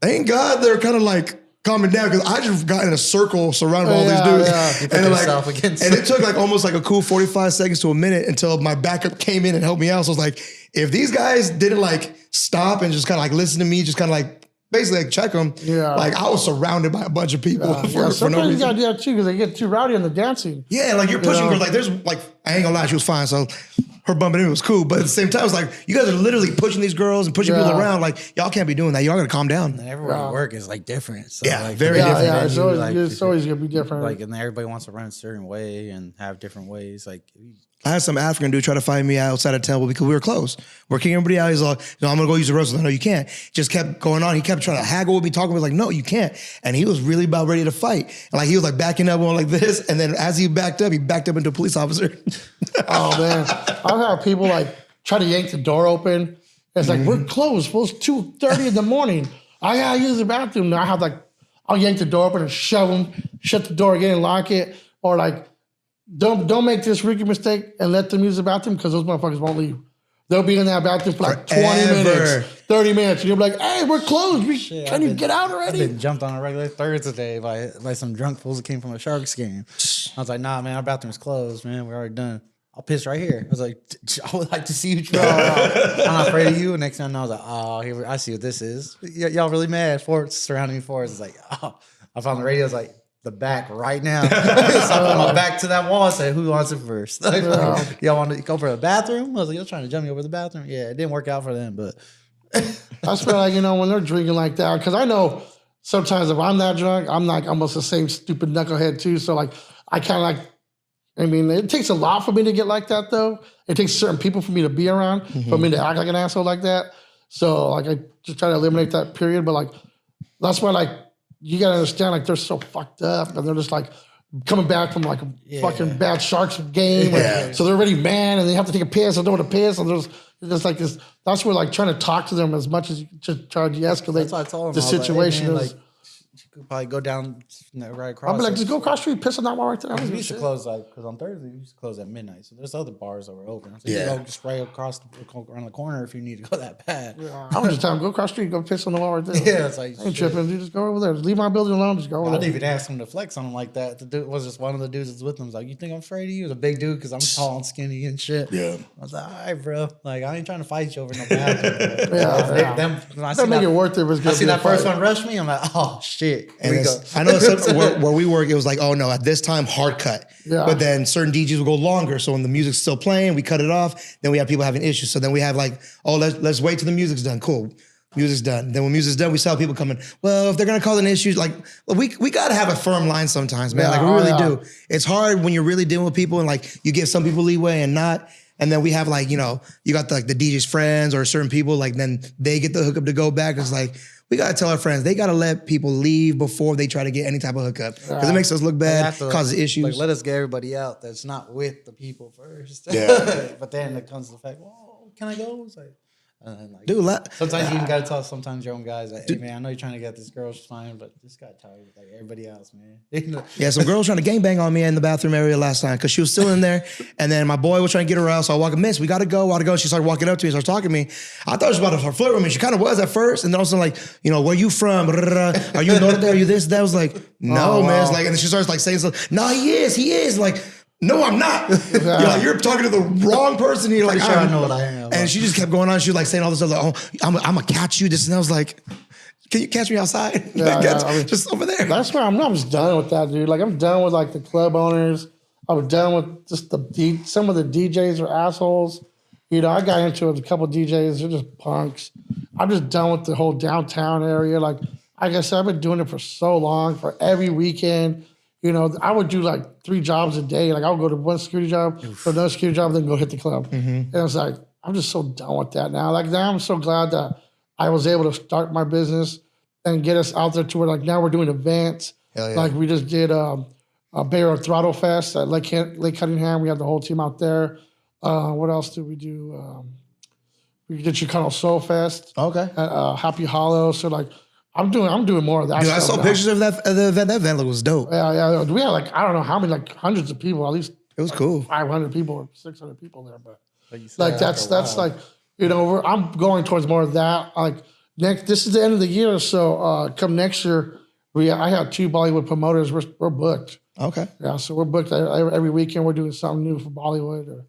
thank God they're kind of like calming down, because I just got in a circle surrounded by all these dudes. And it took like almost like a cool 45 seconds to a minute until my backup came in and helped me out. So I was like, if these guys didn't like stop and just kind of like listen to me, just kind of like basically like check them. Yeah. Like I was surrounded by a bunch of people for no reason. Sometimes you gotta do that too, because they get too rowdy on the dancing. Yeah, like you're pushing girls. Like there's like, I ain't gonna lie, she was fine. So her bumping in was cool. But at the same time, it's like, you guys are literally pushing these girls and pushing people around. Like y'all can't be doing that. Y'all gotta calm down. And everyone's work is like different. So yeah, like, very different. Yeah, it's always gonna be different. Like, and everybody wants to run a certain way and have different ways. Like, I had some African dude try to find me outside of Temple because we were closed. We're kicking everybody out. He's like, "No, I'm gonna go use the restroom." No, you can't. Just kept going on. He kept trying to haggle with me, talking with me, like, "No, you can't." And he was really about ready to fight. And like he was like backing up on like this. And then as he backed up into a police officer. Oh man. I've had people like try to yank the door open. It's like, we're closed. Well, it's 2:30 in the morning. I gotta use the bathroom. Now I'll yank the door open and shove them, shut the door again and lock it. Or like, Don't make this rookie mistake and let them use the bathroom, because those motherfuckers won't leave. They'll be in that bathroom for like 20 minutes, 30 minutes. And you'll be like, "Hey, we're closed. Can you get out already?" I've been jumped on a regular Thursday by some drunk fools that came from a Sharks game. I was like, "Nah, man, our bathroom's closed, man. We're already done. I'll piss right here." I was like, "I would like to see you try. I'm not afraid of you." And next time I was like, "Oh, here, I see what this is. Y'all really mad? Forts surrounding me. Forts." It's like, oh, I found the radio. It's like, the back right now. So I put my back to that wall and say, "Who wants it first?" Y'all want to go for the bathroom? I was like, "You're trying to jump me over the bathroom?" Yeah, it didn't work out for them, but I feel like, you know, when they're drinking like that, because I know sometimes if I'm that drunk, I'm like almost the same stupid knucklehead too. So like I kind of like, I mean, it takes a lot for me to get like that, though. It takes certain people for me to be around, for me to act like an asshole like that. So, like, I just try to eliminate that period. But, like, that's why, like, you got to understand, like, they're so fucked up. And they're just, like, coming back from, like, a fucking bad Sharks game. Yeah. So they're already mad, and they have to take a piss. They don't want to piss. And there's just, like, this. That's where, like, trying to talk to them as much as you can just try to de-escalate the situation. Like, you could probably go down right across. I'll be like, just go across the street, piss on that wall right there. We used to close, like, because on Thursday, we used to close at midnight. So there's other bars that were open. So you could go just right across around the corner if you need to go that bad. Yeah, I was just telling them, go across the street, go piss on the wall right there. Yeah, it's like, I ain't tripping, dude. Just go over there. Just leave my building alone. Just go over there. I didn't even ask him to flex on him like that. The dude was just one of the dudes that's with him. Was like, you think I'm afraid of you? He was a big dude because I'm tall and skinny and shit. Yeah. I was like, all right, bro. Like, I ain't trying to fight you over no bathroom. Them make it worth it. I see that first one rush me. I'm like, oh shit. Here we go. I know where we work, it was like, oh no, at this time, hard cut. Yeah. But then certain DJs will go longer. So when the music's still playing, we cut it off. Then we have people having issues. So then we have like, oh, let's wait till the music's done. Cool. Music's done. Then when music's done, we saw people coming, well, if they're going to cause an issue, like, we got to have a firm line sometimes, man. Like, we really do. It's hard when you're really dealing with people and like, you give some people leeway and not. And then we have like, you know, you got the DJ's friends or certain people, like then they get the hookup to go back. It's like, we got to tell our friends, they got to let people leave before they try to get any type of hookup. Because it makes us look bad, causes issues. Like, let us get everybody out that's not with the people first. Yeah. But then it comes to the fact, well, can I go? It's like, like, dude, sometimes you even got to tell sometimes your own guys, like, hey, man, I know you're trying to get this girl, she's fine, but just got to tell you, like everybody else, man. Yeah, some girl was trying to gangbang on me in the bathroom area last time because she was still in there. And then my boy was trying to get her out. So I walk, miss, we got to go. She started walking up to me, started talking to me. I thought she was about to flirt with me. She kind of was at first. And then also like, you know, where you from? Are you north there? Are you this? That was like, no, man. It's like, and then she starts like saying something. No, he is. Like, no, I'm not. You're talking to the wrong person. You're like, sure I know what I am. And she just kept going on. She was like saying all this stuff. Like, oh, I'm gonna catch you. This and I was like, can you catch me outside? Just over there. That's why I'm just done with that, dude. Like I'm done with like the club owners. I'm done with just some of the DJs are assholes. You know, I got into it with a couple of DJs. They're just punks. I'm just done with the whole downtown area. Like I said, I've been doing it for so long, for every weekend. You know, I would do like 3 jobs a day. Like I would go to one security job, for another security job, then go hit the club. And it's like, I'm just so done with that now. Like now I'm so glad that I was able to start my business and get us out there to where like now we're doing events. Hell yeah. Like we just did a Bear Throttle Fest at Lake Cunningham. We had the whole team out there. What else did we do? We did Chicano Soul Fest. Okay. At Happy Hollow. So like, I'm doing more of that. Dude, I saw pictures of that event. That event was dope. Yeah. We had like, I don't know how many, like hundreds of people, at least. It was cool. 500 people or 600 people there. But like, that's like, you know, I'm going towards more of that. Like this is the end of the year. So come next year, I have 2 Bollywood promoters. We're booked. Okay. Yeah. So we're booked every weekend. We're doing something new for Bollywood or,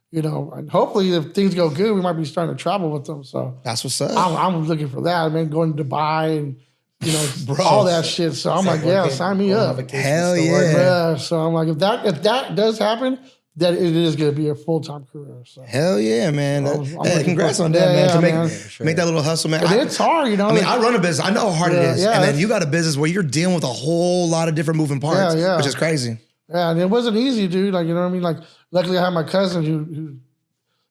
you know, and hopefully if things go good, we might be starting to travel with them. So that's what's up. I'm looking for that. I mean, going to Dubai and, you know, all that shit. So I'm like, yeah, sign me up. Hell yeah. So I'm like, if that does happen, that it is going to be a full-time career. So. Hell yeah, man. Congrats on that, man. To make that little hustle, man. It's hard, you know. I mean, I run a business. I know how hard it is. And then you got a business where you're dealing with a whole lot of different moving parts, which is crazy. Yeah, and it wasn't easy, dude. Like, you know what I mean? Like, luckily I have my cousin who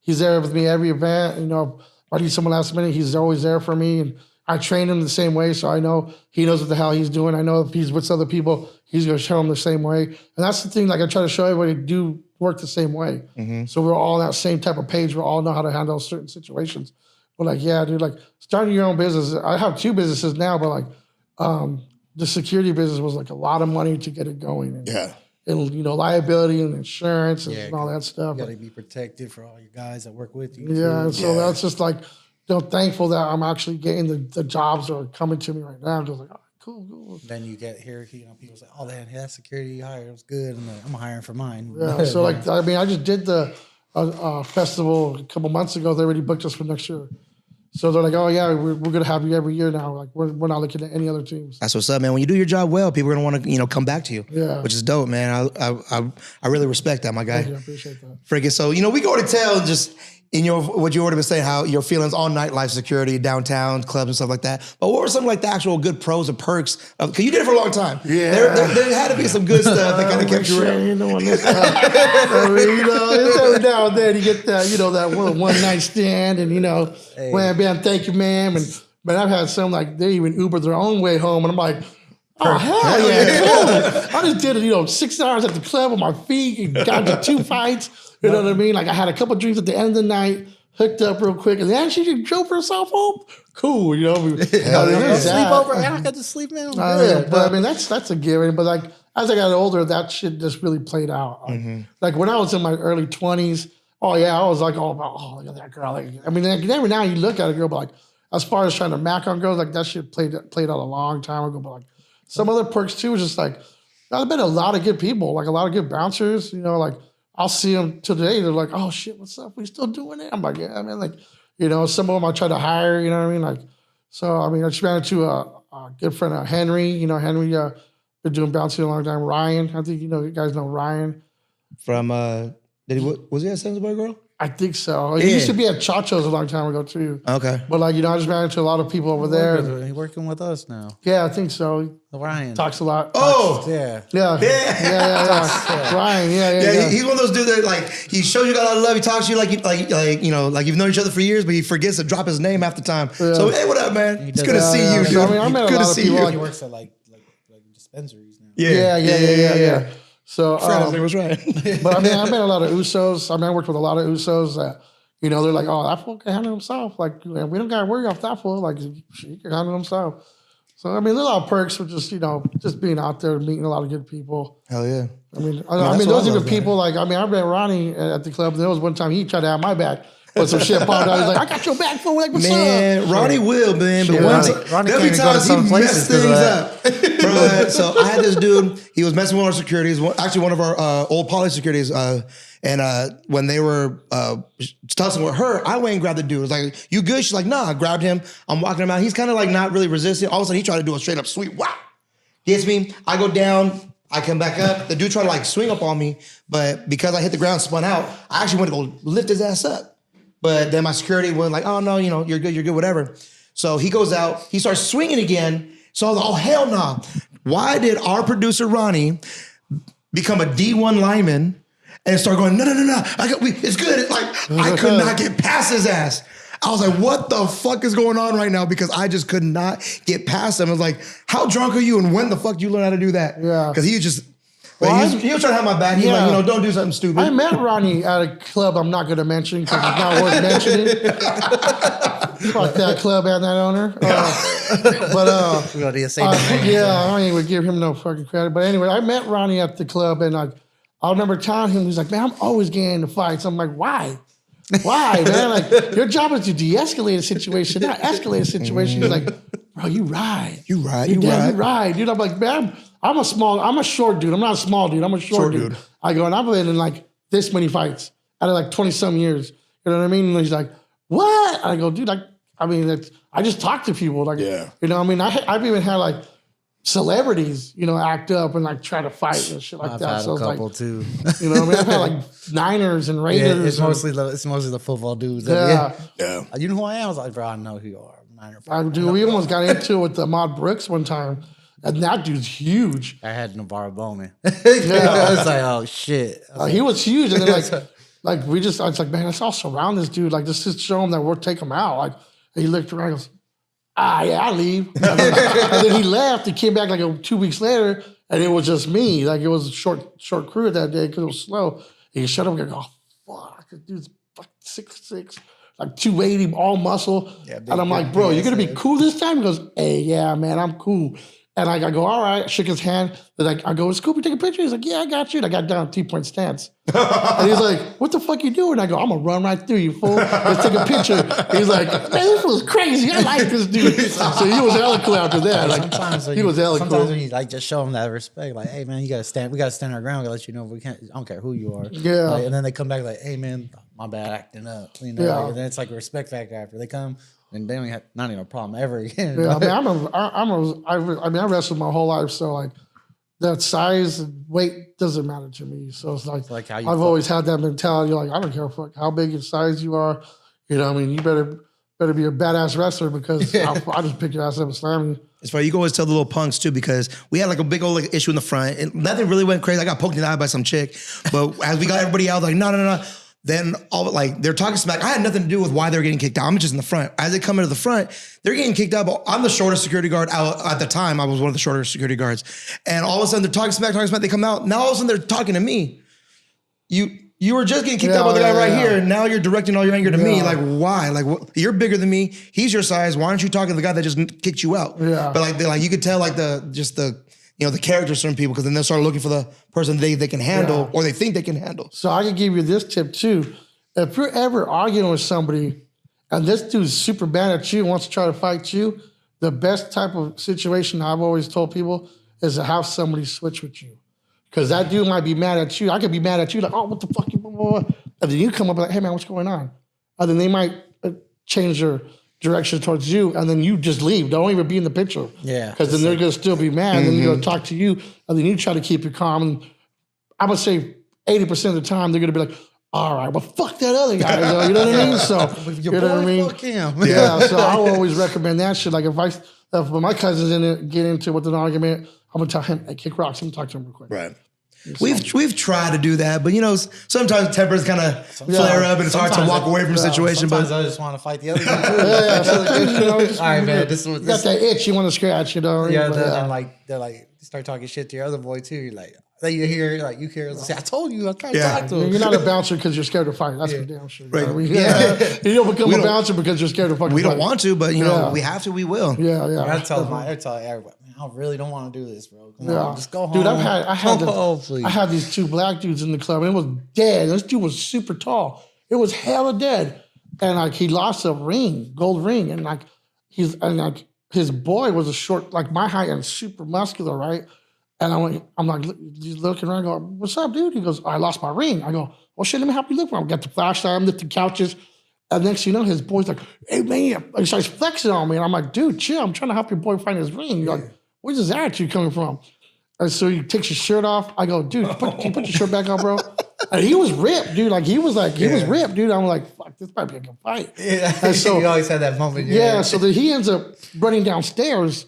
he's there with me every event. You know, if I need someone last minute, he's always there for me. And I train him the same way, so I know he knows what the hell he's doing. I know if he's with other people, he's going to show them the same way. And that's the thing, like I try to show everybody do work the same way. So we're all on that same type of page. We all know how to handle certain situations. But like, yeah, dude, like starting your own business. I have 2 businesses now, but like the security business was like a lot of money to get it going. And, and you know, liability and insurance and all that stuff. You got to be protected for all your guys that work with you. Yeah, and so that's just like, you know, thankful that I'm actually getting the jobs that are coming to me right now. I'm just like, oh, cool. Then you get here, you know, people say, oh, that security you hired was good. And I'm hiring for mine. Yeah, so like, I mean, I just did the festival a couple months ago. They already booked us for next year. So they're like, oh, yeah, we're going to have you every year now. Like, we're not looking at any other teams. That's what's up, man. When you do your job well, people are going to want to, you know, come back to you. Yeah. Which is dope, man. I really respect that, my guy. Thank you, I appreciate that. Freaking, so, you know, we go to tell just in your what you already been saying, how your feelings on nightlife security, downtown clubs and stuff like that. But what were some like the actual good pros and perks? Because you did it for a long time. Yeah, there had to be some good stuff that kind of kept you real. You know, this I mean, you know, it's every now and then you get that, you know, that one night stand, and you know, man, thank you, ma'am, and but I've had some like they even Uber their own way home, and I'm like, oh hell yeah, cool. I just did it, you know, 6 hours at the club on my feet, and got to 2 fights. You know what I mean? Like I had a couple drinks at the end of the night, hooked up real quick, and then she just drove herself home. Cool, you know. Sleepover, I got to sleep, man. But I mean, that's a given. But like as I got older, that shit just really played out. Like when I was in my early 20s, oh yeah, I was like all about, oh, look at that girl. Like, I mean, like, every now you look at a girl, but like as far as trying to mac on girls, like that shit played out a long time ago. But like some other perks too was just like I've been a lot of good people, like a lot of good bouncers, you know, like. I'll see them today. They're like, "Oh shit, what's up? We still doing it?" I'm like, "Yeah, I mean, like, you know, some of them I try to hire. You know what I mean? Like, so I mean, I just ran into a good friend, Henry. You know, Henry been doing bouncing a long time. Ryan, I think you guys know Ryan from. Was he at Sandsburg Girl? I think so. He used to be at Chacho's a long time ago too. Okay, but like I just ran into a lot of people over there. He's working with us now. Yeah, I think so. Ryan talks a lot. Yeah. Ryan, yeah. He's one of those dudes that like he shows you got a lot of love. He talks to you like you've known each other for years, but he forgets to drop his name half the time. Yeah. So hey, what up, man? It's good to see you. Dude. I mean, I met a lot of people. He works at like dispensaries now. Yeah. So, was right. But I mean, I met a lot of Usos. I mean, I worked with a lot of Usos that, you know, they're like, oh, that fool can handle himself. Like, we don't got to worry off that fool. Like, he can handle himself. So, I mean, there's a lot of perks for just, you know, just being out there, meeting a lot of good people. Hell yeah. I mean, those are the people, like, I mean, I met Ronnie at the club. There was one time he tried to have my back. But some shit popped out. He's like, I got your back, fool. Like, what's man, up? Ronnie will, man. But Ronnie there'll be times he messed things up. Bro, so I had this dude. He was messing with our securities. Actually, one of our old poly securities. And when they were tussling with her, I went and grabbed the dude. I was like, you good? She's like, nah. I grabbed him. I'm walking him out. He's kind of like not really resisting. All of a sudden, he tried to do a straight up sweep. Wow. Gets me. I go down. I come back up. The dude tried to like swing up on me. But because I hit the ground, spun out, I actually went to go lift his ass up. But then my security was like, oh, no, you know, you're good, whatever. So he goes out. He starts swinging again. So I was like, oh, hell no. Why did our producer, Ronnie, become a D1 lineman and start going, no. It's good. It's like, I could not get past his ass. I was like, what the fuck is going on right now? Because I just could not get past him. I was like, how drunk are you? And when the fuck did you learn how to do that? Yeah. Because he was just... Well, he was trying to have my back. He's like, you know, don't do something stupid. I met Ronnie at a club I'm not going to mention because it's not worth mentioning. Fuck that club and that owner. We got to say that. I ain't even give him no fucking credit. But anyway, I met Ronnie at the club, and I remember telling him, he's like, man, I'm always getting into fights. I'm like, why? Why, man? Like, your job is to de-escalate a situation, not escalate a situation. He's like, bro, you ride. You ride. Dude, I'm like, man, I'm a short dude. I'm not a small dude. I'm a short dude. I go, and I've been in like this many fights out of like 20-some years. You know what I mean? And he's like, what? I go, dude, I just talk to people. Like, you know, I mean, I've even had like celebrities, you know, act up and like try to fight and shit like I've that. had So a couple like, too. You know what I mean? I've had like Niners and Raiders. Yeah, it's mostly the football dudes. Yeah. You know who I am? I was like, bro, I know who you are. We almost got into it with Ahmad Brooks one time. And that dude's huge. I had Navarro Bowman. I was like, oh shit. He was huge. And then I was like, man, let's all surround this dude. Like, just to show him that we'll take him out. Like, and he looked around and goes, yeah, I'll leave. And then he left. He came back like 2 weeks later, and it was just me. Like, it was a short crew that day because it was slow. And he shut up and go, oh, fuck, this dude's like 6'6", like 280, all muscle. Yeah, and I'm like, bro, you're going to be cool this time? He goes, hey, yeah, man, I'm cool. And I go, all right, shook his hand. Then I go, Scoopy, take a picture. He's like, yeah, I got you. And I got down 3-point stance. And he's like, what the fuck you doing? I go, I'm going to run right through you, fool. Let's take a picture. He's like, man, this was crazy. I like this dude. So he was hella cool after that. Like, he was hella cool. Sometimes when you like just show him that respect, like, hey, man, we got to stand our ground. We got to let you know we can't, I don't care who you are. Yeah. Like, and then they come back like, hey, man, my bad acting up. You know, like, and then it's like a respect factor after they come. And they don't have not even a problem ever again. Yeah, I mean, I wrestled my whole life, so like, that size and weight doesn't matter to me. So it's like how you I've always had that mentality. Like I don't care how big in size you are. You know, what I mean, you better be a badass wrestler because I'll just pick your ass up and slam you. It's funny. You can always tell the little punks too because we had like a big old issue in the front and nothing really went crazy. I got poked in the eye by some chick, but as we got everybody out, like no. Then all like they're talking smack. I had nothing to do with why they're getting kicked out. I'm just in the front. As they come into the front, they're getting kicked out. But I'm the shortest security guard out at the time. I was one of the shorter security guards, and all of a sudden they're talking smack. They come out. Now all of a sudden they're talking to me. You were just getting kicked out by the guy right here, and now you're directing all your anger to me. Like why? Like you're bigger than me. He's your size. Why aren't you talking to the guy that just kicked you out? Yeah. But like you could tell like the character of certain people because then they'll start looking for the person they can handle or they think they can handle. So I can give you this tip too. If you're ever arguing with somebody and this dude's super mad at you and wants to try to fight you, the best type of situation I've always told people is to have somebody switch with you. Because that dude might be mad at you. I could be mad at you, like, oh, what the fuck? Blah, blah, blah. And then you come up like, hey, man, what's going on? And then they might change their direction towards you, and then you just leave. Don't even be in the picture. Yeah. Because then they're going to still be mad, and then they're going to talk to you, and then you try to keep it calm. And I would say 80% of the time, they're going to be like, all right, well, fuck that other guy. You know what I mean? So, you know what I mean? Fuck him. Yeah, so I will always recommend that shit. Like, if my cousin's get into with an argument, I'm going to tell him, hey, kick rocks. I'm going to talk to him real quick. Right. We've tried to do that, but sometimes tempers kind of flare up, and it's hard to walk away from a situation. Sometimes but I just want to fight the other guy too. Sometimes, all right, man. This was got that itch you want to scratch, Yeah, they're like start talking shit to your other boy too. You're like, then you hear say, I told you, I'm trying to talk to him. You're not a bouncer because you're scared to fight. That's for damn sure. Right. You don't become a bouncer because you're scared to fucking we fight. don't want to, but we have to. We will. Yeah. I tell everybody, man, I really don't want to do this, bro. Come on, just go home. Dude, I had these two black dudes in the club, and it was dead. This dude was super tall. It was hella dead, and like he lost a ring, gold ring, and like his boy was a short, like my height, and super muscular, right? And I'm like, he's looking around, I go, what's up, dude? He goes, I lost my ring. I go, well, shit, let me help you look for him. I got the flashlight, I'm lifting couches. And next you know, his boy's like, hey, man, he starts flexing on me. And I'm like, dude, chill. I'm trying to help your boy find his ring. You're like, where's his attitude coming from? And so he takes his shirt off. I go, dude, can you put your shirt back on, bro? And he was ripped, dude. Like, he was ripped, dude. I'm like, fuck, this might be a good fight. Yeah. And so, you always had that moment. Yeah, so then he ends up running downstairs.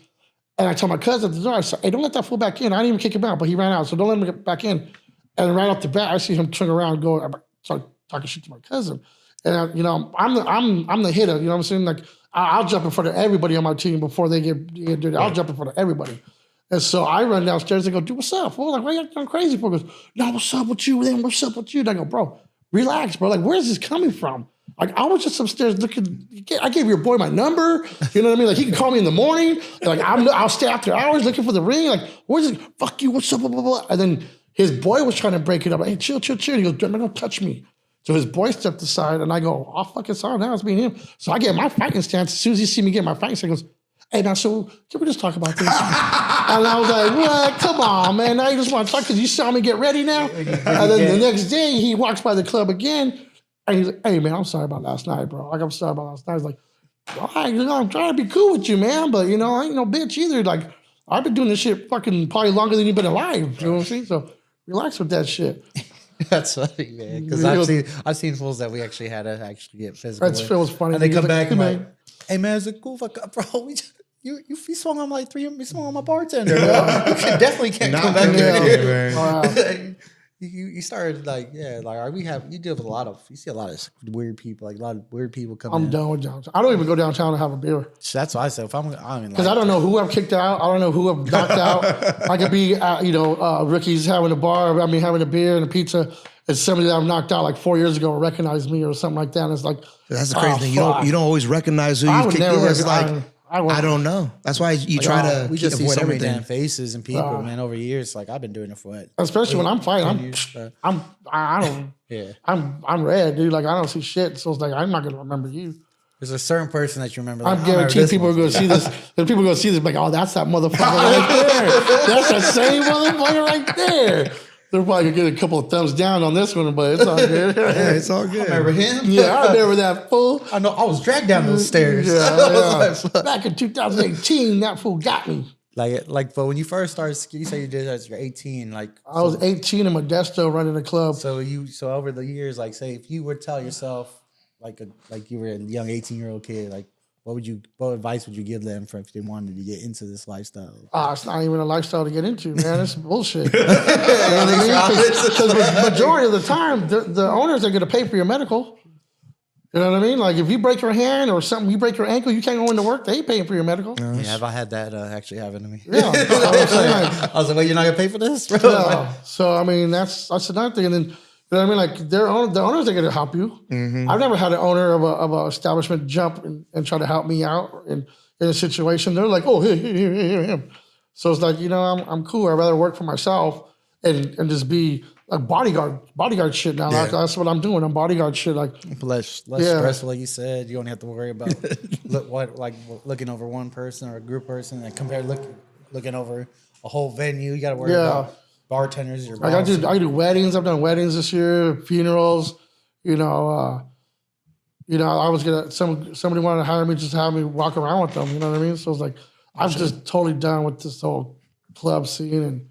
And I tell my cousin at the door, I said, hey, don't let that fool back in. I didn't even kick him out, but he ran out, so don't let him get back in. And right off the bat, I see him turn around and go, I start talking shit to my cousin. And, I'm the hitter, you know what I'm saying? Like, I'll jump in front of everybody on my team before they get dirty. I'll jump in front of everybody. And so I run downstairs and go, dude, what's up? Fool? Like, why are you acting crazy for? He goes, no, what's up with you then? What's up with you? And I go, bro, relax, bro. Like, where's this coming from? Like, I was just upstairs looking. I gave your boy my number. You know what I mean? Like, he can call me in the morning. Like, I'll stay after hours looking for the ring. Like, where's it? Fuck you. What's up? Blah, blah, blah. And then his boy was trying to break it up. Like, hey, chill. He goes, you're not gonna touch me. So his boy stepped aside, and I go, oh, fucking sorry. Now it's me and him. So I get my fighting stance. As soon as he see me get my fighting stance, he goes, hey, now, so can we just talk about this? And I was like, what? Come on, man. Now you just want to talk because you saw me get ready now? And then the next day, he walks by the club again. And he's like, hey, man, I'm sorry about last night, bro. Like, I'm sorry about last night. He's like, all right, I'm trying to be cool with you, man. But, I ain't no bitch either. Like, I've been doing this shit fucking probably longer than you've been alive. You know what I'm saying? So relax with that shit. That's funny, man. Because I've seen fools that we actually had to actually get physical. That feels funny. And they come back and like, hey, man, is it cool? Fuck up, bro. You swung on like you swung on my bartender. You definitely can't come back there. Wow. You started like you deal with you see a lot of weird people, like a lot of weird people come in. I'm done with downtown. I don't even go downtown to have a beer. That's what I said. Because I don't know who I've kicked out. I don't know who I've knocked out. I could be rookies having a bar, having a beer and a pizza, and somebody that I've knocked out like 4 years ago will recognize me or something like that. And it's like, that's the crazy thing. You don't always recognize who you've kicked out. I don't know. That's why you try to. We just see so many damn faces and people, man. Over years, like I've been doing it for what? Especially when I'm fighting, I'm red, dude. Like I don't see shit. So it's like I'm not gonna remember you. There's a certain person that you remember. Like, I'm guaranteed people are gonna see this. And people are gonna see this, like, oh, that's that motherfucker right there. That's that same motherfucker right there. They're probably gonna get a couple of thumbs down on this one, but it's all good. Yeah, it's all good. I remember him. Yeah, I remember that fool. I know. I was dragged down those stairs. Yeah. Back in 2018, that fool got me. But when you first started, you say you did that you're 18. Like I was 18 in Modesto running a club. So over the years, like say if you would tell yourself like you were a young 18-year-old kid, like what advice would you give them for if they wanted to get into this lifestyle? It's not even a lifestyle to get into, man. It's bullshit. You know what I mean? Because majority of the time, the owners are going to pay for your medical. You know what I mean? Like if you break your hand or something, you break your ankle, you can't go into work. They ain't paying for your medical. Yeah, have I had that actually happen to me? Yeah, I was like, "Well, you're not gonna pay for this, bro." Yeah. So I mean, that's another thing. And then you know what I mean? Like the owners are going to help you. Mm-hmm. I've never had an owner of a establishment jump and try to help me out in a situation. They're like, "Oh, here." So it's like, you know, I'm cool. I'd rather work for myself and just be like bodyguard shit now. Yeah. That's what I'm doing. I'm bodyguard shit. Like less stressful, like you said. You only have to worry about looking over one person or a group person, and compared looking over a whole venue. You got to worry about bartenders. Your like I do weddings. I've done weddings this year, funerals. You know, I was somebody wanted to hire me just to have me walk around with them. You know what I mean? So it's like I'm just totally done with this whole club scene. And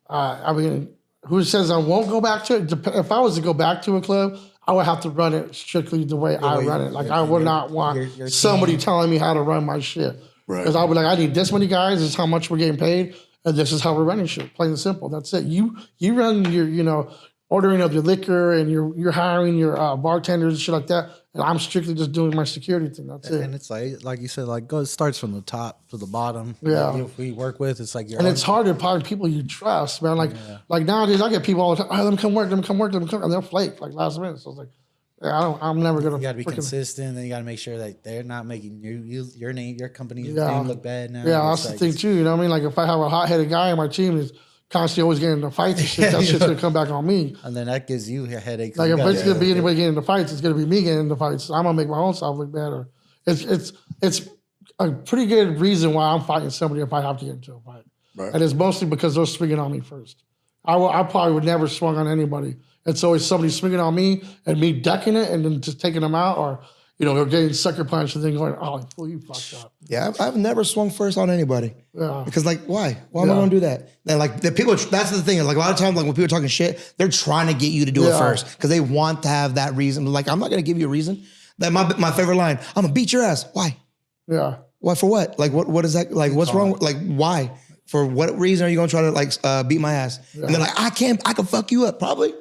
I mean, who says I won't go back to it? If I was to go back to a club, I would have to run it strictly the way I run it. Like I would not want somebody telling me how to run my shit. Because I'll be like, I need this many guys. This is how much we're getting paid, and this is how we're running shit. Plain and simple. That's it. You run your ordering of your liquor and you're hiring your bartenders and shit like that. And I'm strictly just doing my security thing. That's it. And it's like you said, it starts from the top to the bottom. Yeah. Like if we work with, it's like and it's hard to find people you trust, man. Like nowadays, I get people all the time. Oh, let me come work, and they'll flake like last minute. So it's like, yeah, I'm never gonna. You got to be consistent, and you got to make sure that they're not making your company's name look bad now. Yeah, that's the thing too. You know what I mean? Like if I have a hot-headed guy on my team who's constantly always getting into fights and shit, that shit's gonna come back on me. And then that gives you a headache. Like if it's gonna be anybody getting into fights, it's gonna be me getting into fights. I'm gonna make my own self look better. It's a pretty good reason why I'm fighting somebody if I have to get into a fight. Right. And it's mostly because they're swinging on me first. I probably would never swung on anybody. It's always somebody swinging on me and me ducking it and then just taking them out, or they're getting sucker punched and then going, "Oh, fool, you fucked up." Yeah, I've never swung first on anybody. Yeah. Because why? Why am I gonna do that? And the people, that's the thing. Like a lot of times, like when people are talking shit, they're trying to get you to do it first because they want to have that reason. Like I'm not gonna give you a reason. That my favorite line. I'm gonna beat your ass. Why? Yeah. Why for what? Like what is that? Like what's wrong? Like why? For what reason are you gonna try to beat my ass? Yeah. And they're like, I can fuck you up probably.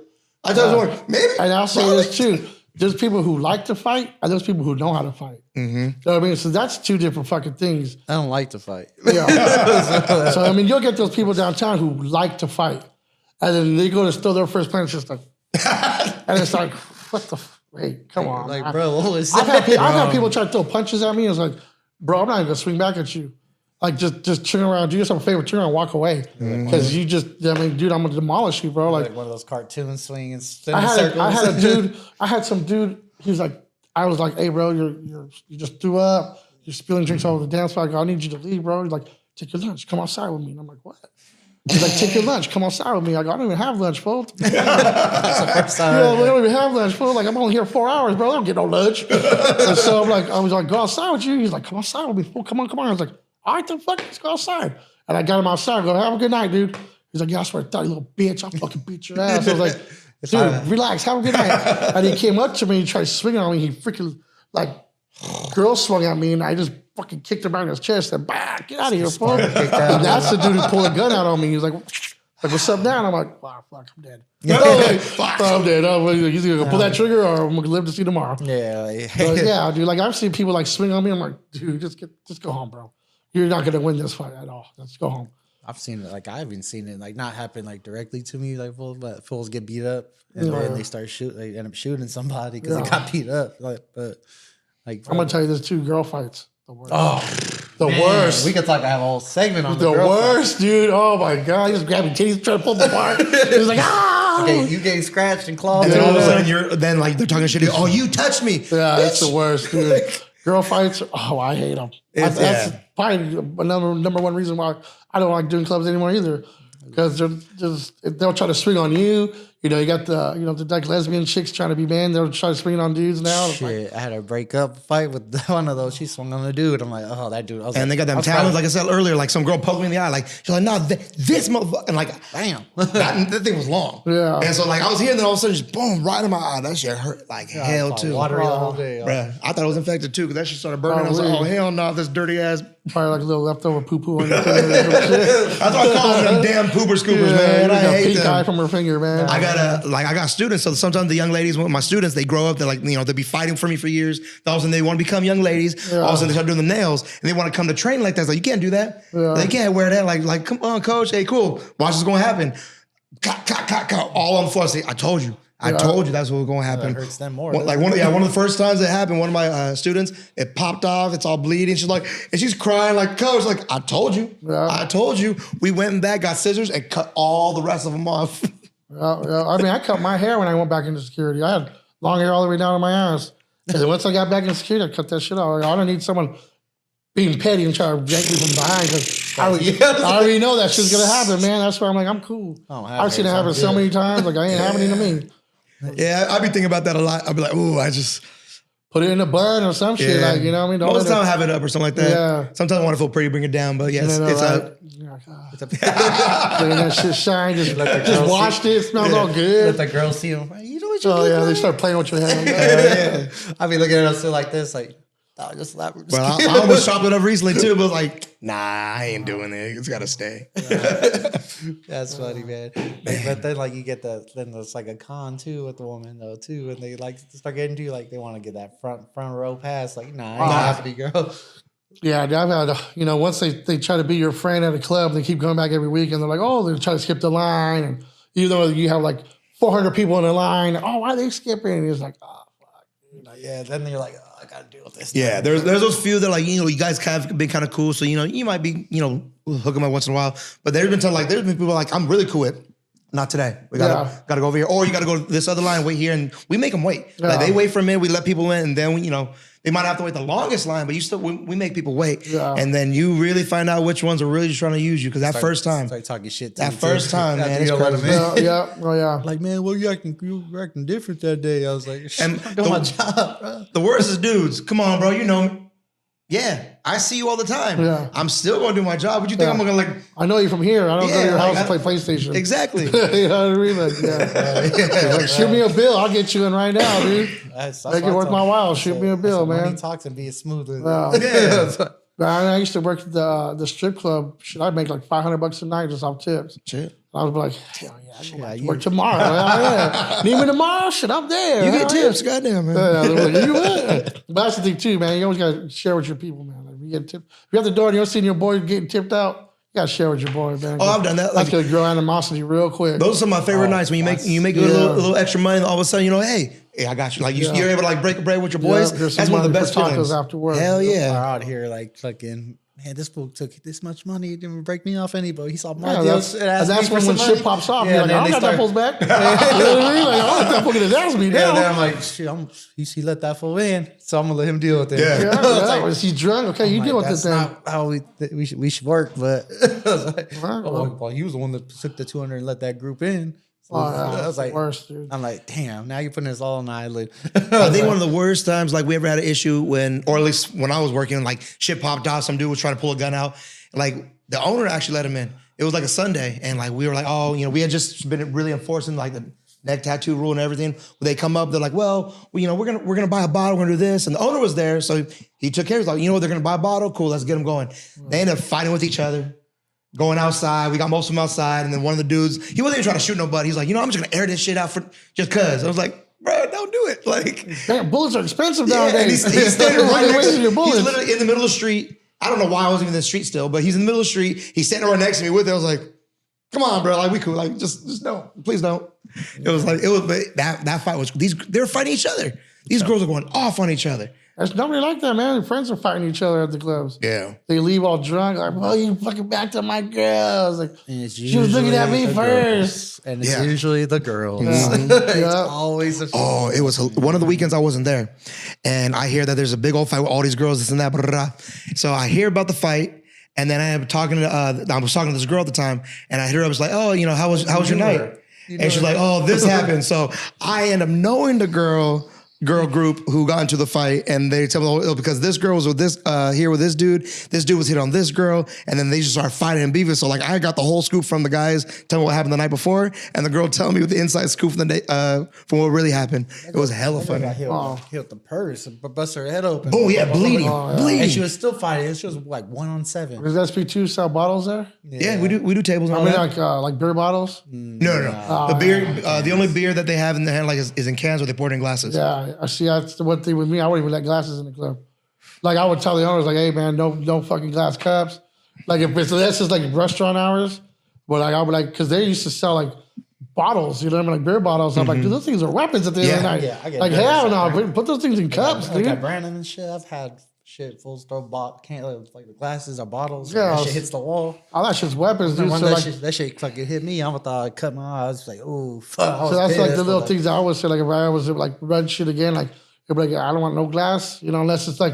I tell you maybe. And I'll say this too. There's people who like to fight, and there's people who know how to fight. Mm-hmm. You know what I mean? So that's two different fucking things. I don't like to fight. Yeah. So I mean, you'll get those people downtown who like to fight, and then they go to steal their first punch, just like, and it's like, what the? Wait, come on, like, bro, what was I've had people try to throw punches at me. It's like, bro, I'm not even gonna swing back at you. Like, just turn around, do yourself a favor, turn around and walk away. Because dude, I'm gonna demolish you, bro. Like one of those cartoon swinging I had some dude, he was like, I was like, hey, bro, you just threw up, you're spilling drinks all over the dance floor. I need you to leave, bro. He's like, take your lunch, come outside with me. And I'm like, what? He's like, take your lunch, come outside with me. I go, I don't even have lunch, fool. That's the first time. We don't even have lunch, fool. Like, I'm only here 4 hours, bro. I don't get no lunch. And so I was like, go outside with you. He's like, come outside with me, fool. Come on. I was like, all right, then fuck it, let's go outside. And I got him outside. I go, have a good night, dude. He's like, yeah, I swear to God, you little bitch. I'll fucking beat your ass. I was like, dude, relax, have a good night. And he came up to me, he tried swinging on me. He freaking, girl swung at me, and I just fucking kicked him out in his chest and bah, get out of here, fool. And that's the dude who pulled a gun out on me. He was like, what's up now? And I'm like, wow, fuck, I'm dead. I'm dead. He's gonna pull that trigger, or I'm gonna live to see tomorrow. Yeah, dude. Like I've seen people swing on me. I'm like, dude, just go home, bro. You're not gonna win this fight at all. Let's go home. I've seen it. I haven't seen it not happen directly to me. But fools get beat up and then they start shooting. They end up shooting somebody because they got beat up. But I'm gonna tell you this too. Girl fights. The worst. The worst. We could have a whole segment on the worst, dude. Oh my god, he's grabbing titties, trying to pull them apart. He's like, ah. Okay, you getting scratched and clawed. And then all of a sudden they're talking shit. Oh, you touched me. Yeah, it's the worst, dude. Girl fights. Oh, I hate them. That's probably number one reason why I don't like doing clubs anymore either. Because they'll try to swing on you. You know, you got the like lesbian chicks trying to be men. They're trying to swing on dudes now. Shit, I had a breakup fight with one of those. She swung on the dude. I'm like, oh, that dude. And they got them talents, like I said earlier, like some girl poked me in the eye. Like, she's like, no, this motherfucker. And like, damn. that thing was long. Yeah. And so like, I was here and then all of a sudden just boom, right in my eye. That shit hurt like hell too. Watery the whole day. Bruh, I thought it was infected too because that shit started burning. I was like, oh, hell no, this dirty ass. Probably like a little leftover poo-poo on your finger. That's what I call them damn pooper scoopers, man. I hate pink them. eye from her finger, man. I got students. So sometimes the young ladies, with my students, they grow up. They're like, they'll be fighting for me for years. All of a sudden they want to become young ladies. All of a sudden they start doing the nails and they want to come to train like that. It's like, you can't do that. They can't wear that. Like, come on, coach. Hey, cool. Watch what's going to happen. All on the floor. Say, I told you. I told you that's what was going to happen. It hurts them more. One of the first times it happened, one of my students, it popped off. It's all bleeding. She's like, and she's crying like, coach, like, I told you. Yeah. I told you. We went back, got scissors, and cut all the rest of them off. I mean, I cut my hair when I went back into security. I had long hair all the way down to my ass. And then once I got back in security, I cut that shit off. I don't need someone being petty and trying to yank me from behind because I already know that shit's going to happen, man. That's why I'm like, I'm cool. I've seen it happen so many times. Like, I ain't happening to me. Yeah, I be thinking about that a lot. I'll be like, ooh, I just put it in a bun or some shit. Like, you know what I mean? Most of the time I have it up or something like that. Yeah. Sometimes I want to feel pretty, bring it down, but yes, it's up. Letting that shit shine. Just washed it. It smells all good. Let the girl see them. You know what you look like? They start playing with your hair. I be looking at us like this, like, oh, just slap her. Well, I almost chopped it up recently too, but like, nah, I ain't doing it. It's got to stay. That's funny, man. But then, like, you get then there's like a con too with the woman though too, and they like start getting to you, like they want to get that front row pass. Like, nah, ain't happening, girl. Yeah, I've had, once they try to be your friend at a club, they keep going back every week, and they're like, oh, they're trying to skip the line, and even though you have like 400 people in the line, oh, why are they skipping? And it's like, oh, fuck. Yeah, then you're like, oh, I gotta deal with this. Yeah, there's those few that like, you guys have been kind of cool, so you might be, hook them up once in a while. But there's been people like, I'm really cool with, not today. We gotta go over here, or you gotta go to this other line, wait here, and we make them wait. Yeah. Like they wait for a minute, we let people in, and then they might have to wait the longest line, but we make people wait. Yeah. And then you really find out which ones are really just trying to use you, because that first time. Start talking shit. That first time, man, it's crazy. Yeah. Like, man, you were acting different that day. I was like, I'm doing my job, bro. The worst is dudes. Come on, bro, you know me. Yeah, I see you all the time. Yeah. I'm still going to do my job. What you think I'm going to like? I know you from here. I don't go to your house to play PlayStation. Exactly. You know what I mean? Like, like, shoot me a bill. I'll get you in right now, dude. That's Make it worth my while. Shoot me a bill, man. When he talks and be smooth. I used to work at the strip club. Shit, I'd make like $500 a night just off tips. Shit. I was like, hell yeah, I work tomorrow. Need me tomorrow? Shit, I'm there. You get tips, goddamn, man. Like, you would. But that's the thing too, man. You always gotta share with your people, man. Like, you get tipped. If you're at the door and you're seeing your boy getting tipped out, you gotta share with your boy, man. Oh, I've done that. That's gonna grow animosity real quick. Those are some of my favorite nights when you make a little extra money, and all of a sudden, hey, I got you. Like you're able to like break bread with your boys. That's one of the best tacos after work. Hell yeah. Are out here like fucking. Man, this fool took this much money. It didn't break me off any, but he saw my deals. That's when shit pops off. You're like, I don't got that fool's back. You know what I mean? Like, I don't let that fool get his ass beat down. Then I'm like, shit, he let that fool in, so I'm gonna let him deal with it. Is he drunk? Okay, you deal with this then. That's not how we should work, but I was like, well, he was the one that took the 200 and let that group in. So I was like, worst, dude. I'm like, damn, now you're putting this all on the eyelid. I think one of the worst times, like we ever had an issue or at least when I was working, like shit popped off, some dude was trying to pull a gun out. Like the owner actually let him in. It was like a Sunday, and like we were like, oh, we had just been really enforcing like the neck tattoo rule and everything. When they come up, they're like, well, we're gonna buy a bottle, we're gonna do this, and the owner was there, so he took care of it. Like, they're gonna buy a bottle, cool, let's get them going. They ended up fighting with each other. Going outside, we got most of them outside, and then one of the dudes, he wasn't even trying to shoot nobody. He's like, I'm just gonna air this shit out for just cause. I was like, bro, don't do it. Like, damn, bullets are expensive nowadays. And he's standing right next to me. He's literally in the middle of the street. I don't know why I wasn't even in the street still, but he's in the middle of the street. He's standing right next to me with it. I was like, come on, bro, like we cool. Like, just don't, please don't. It was that fight was they were fighting each other. These girls are going off on each other. There's nobody like that, man. Your friends are fighting each other at the clubs. Yeah. They leave all drunk, like, well, you fucking backed up my girls. Like, she was looking at me first. And it's usually the girls. It's always it was one of the weekends I wasn't there. And I hear that there's a big old fight with all these girls, this and that, blah, blah, blah. So I hear about the fight. And then I was talking to this girl at the time. And I hear her, I was like, oh, how was your night? And she's like, oh, this happened. So I end up knowing the girl group who got into the fight, and they tell me, oh, because this girl was with this here with this dude was hit on this girl, and then they just started fighting and beefing. So like I got the whole scoop from the guys telling me what happened the night before, and the girl telling me with the inside scoop from the day from what really happened. It was hella funny. Hit the purse, bust her head open. Oh yeah, bleeding. And she was still fighting. She was like 1-on-7. Does SP2 sell bottles there? Yeah, we do tables and all that. Like beer bottles? No. The beer, the only beer that they have in the hand is in cans, where they pour it in glasses. Yeah. I see. That's the one thing with me. I wouldn't even let glasses in the club. Like I would tell the owners, like, "Hey man, no fucking glass cups." Like if it's this is like restaurant hours, but like I would like because they used to sell like bottles, you know what I mean, like beer bottles. I'm like, dude, those things are weapons at the end of the night. Yeah, I get like hell no, put those things in cups, dude. Like Brandon and shit. I've had shit full store can't like the glasses or bottles. Yeah, that shit hits the wall. All that shit's weapons, dude. So that shit fucking hit me. I thought I cut my eye. I was like, oh fuck. So that's like the little things I always say. Like if I was like run shit again, like. Like, I don't want no glass, you know, unless it's like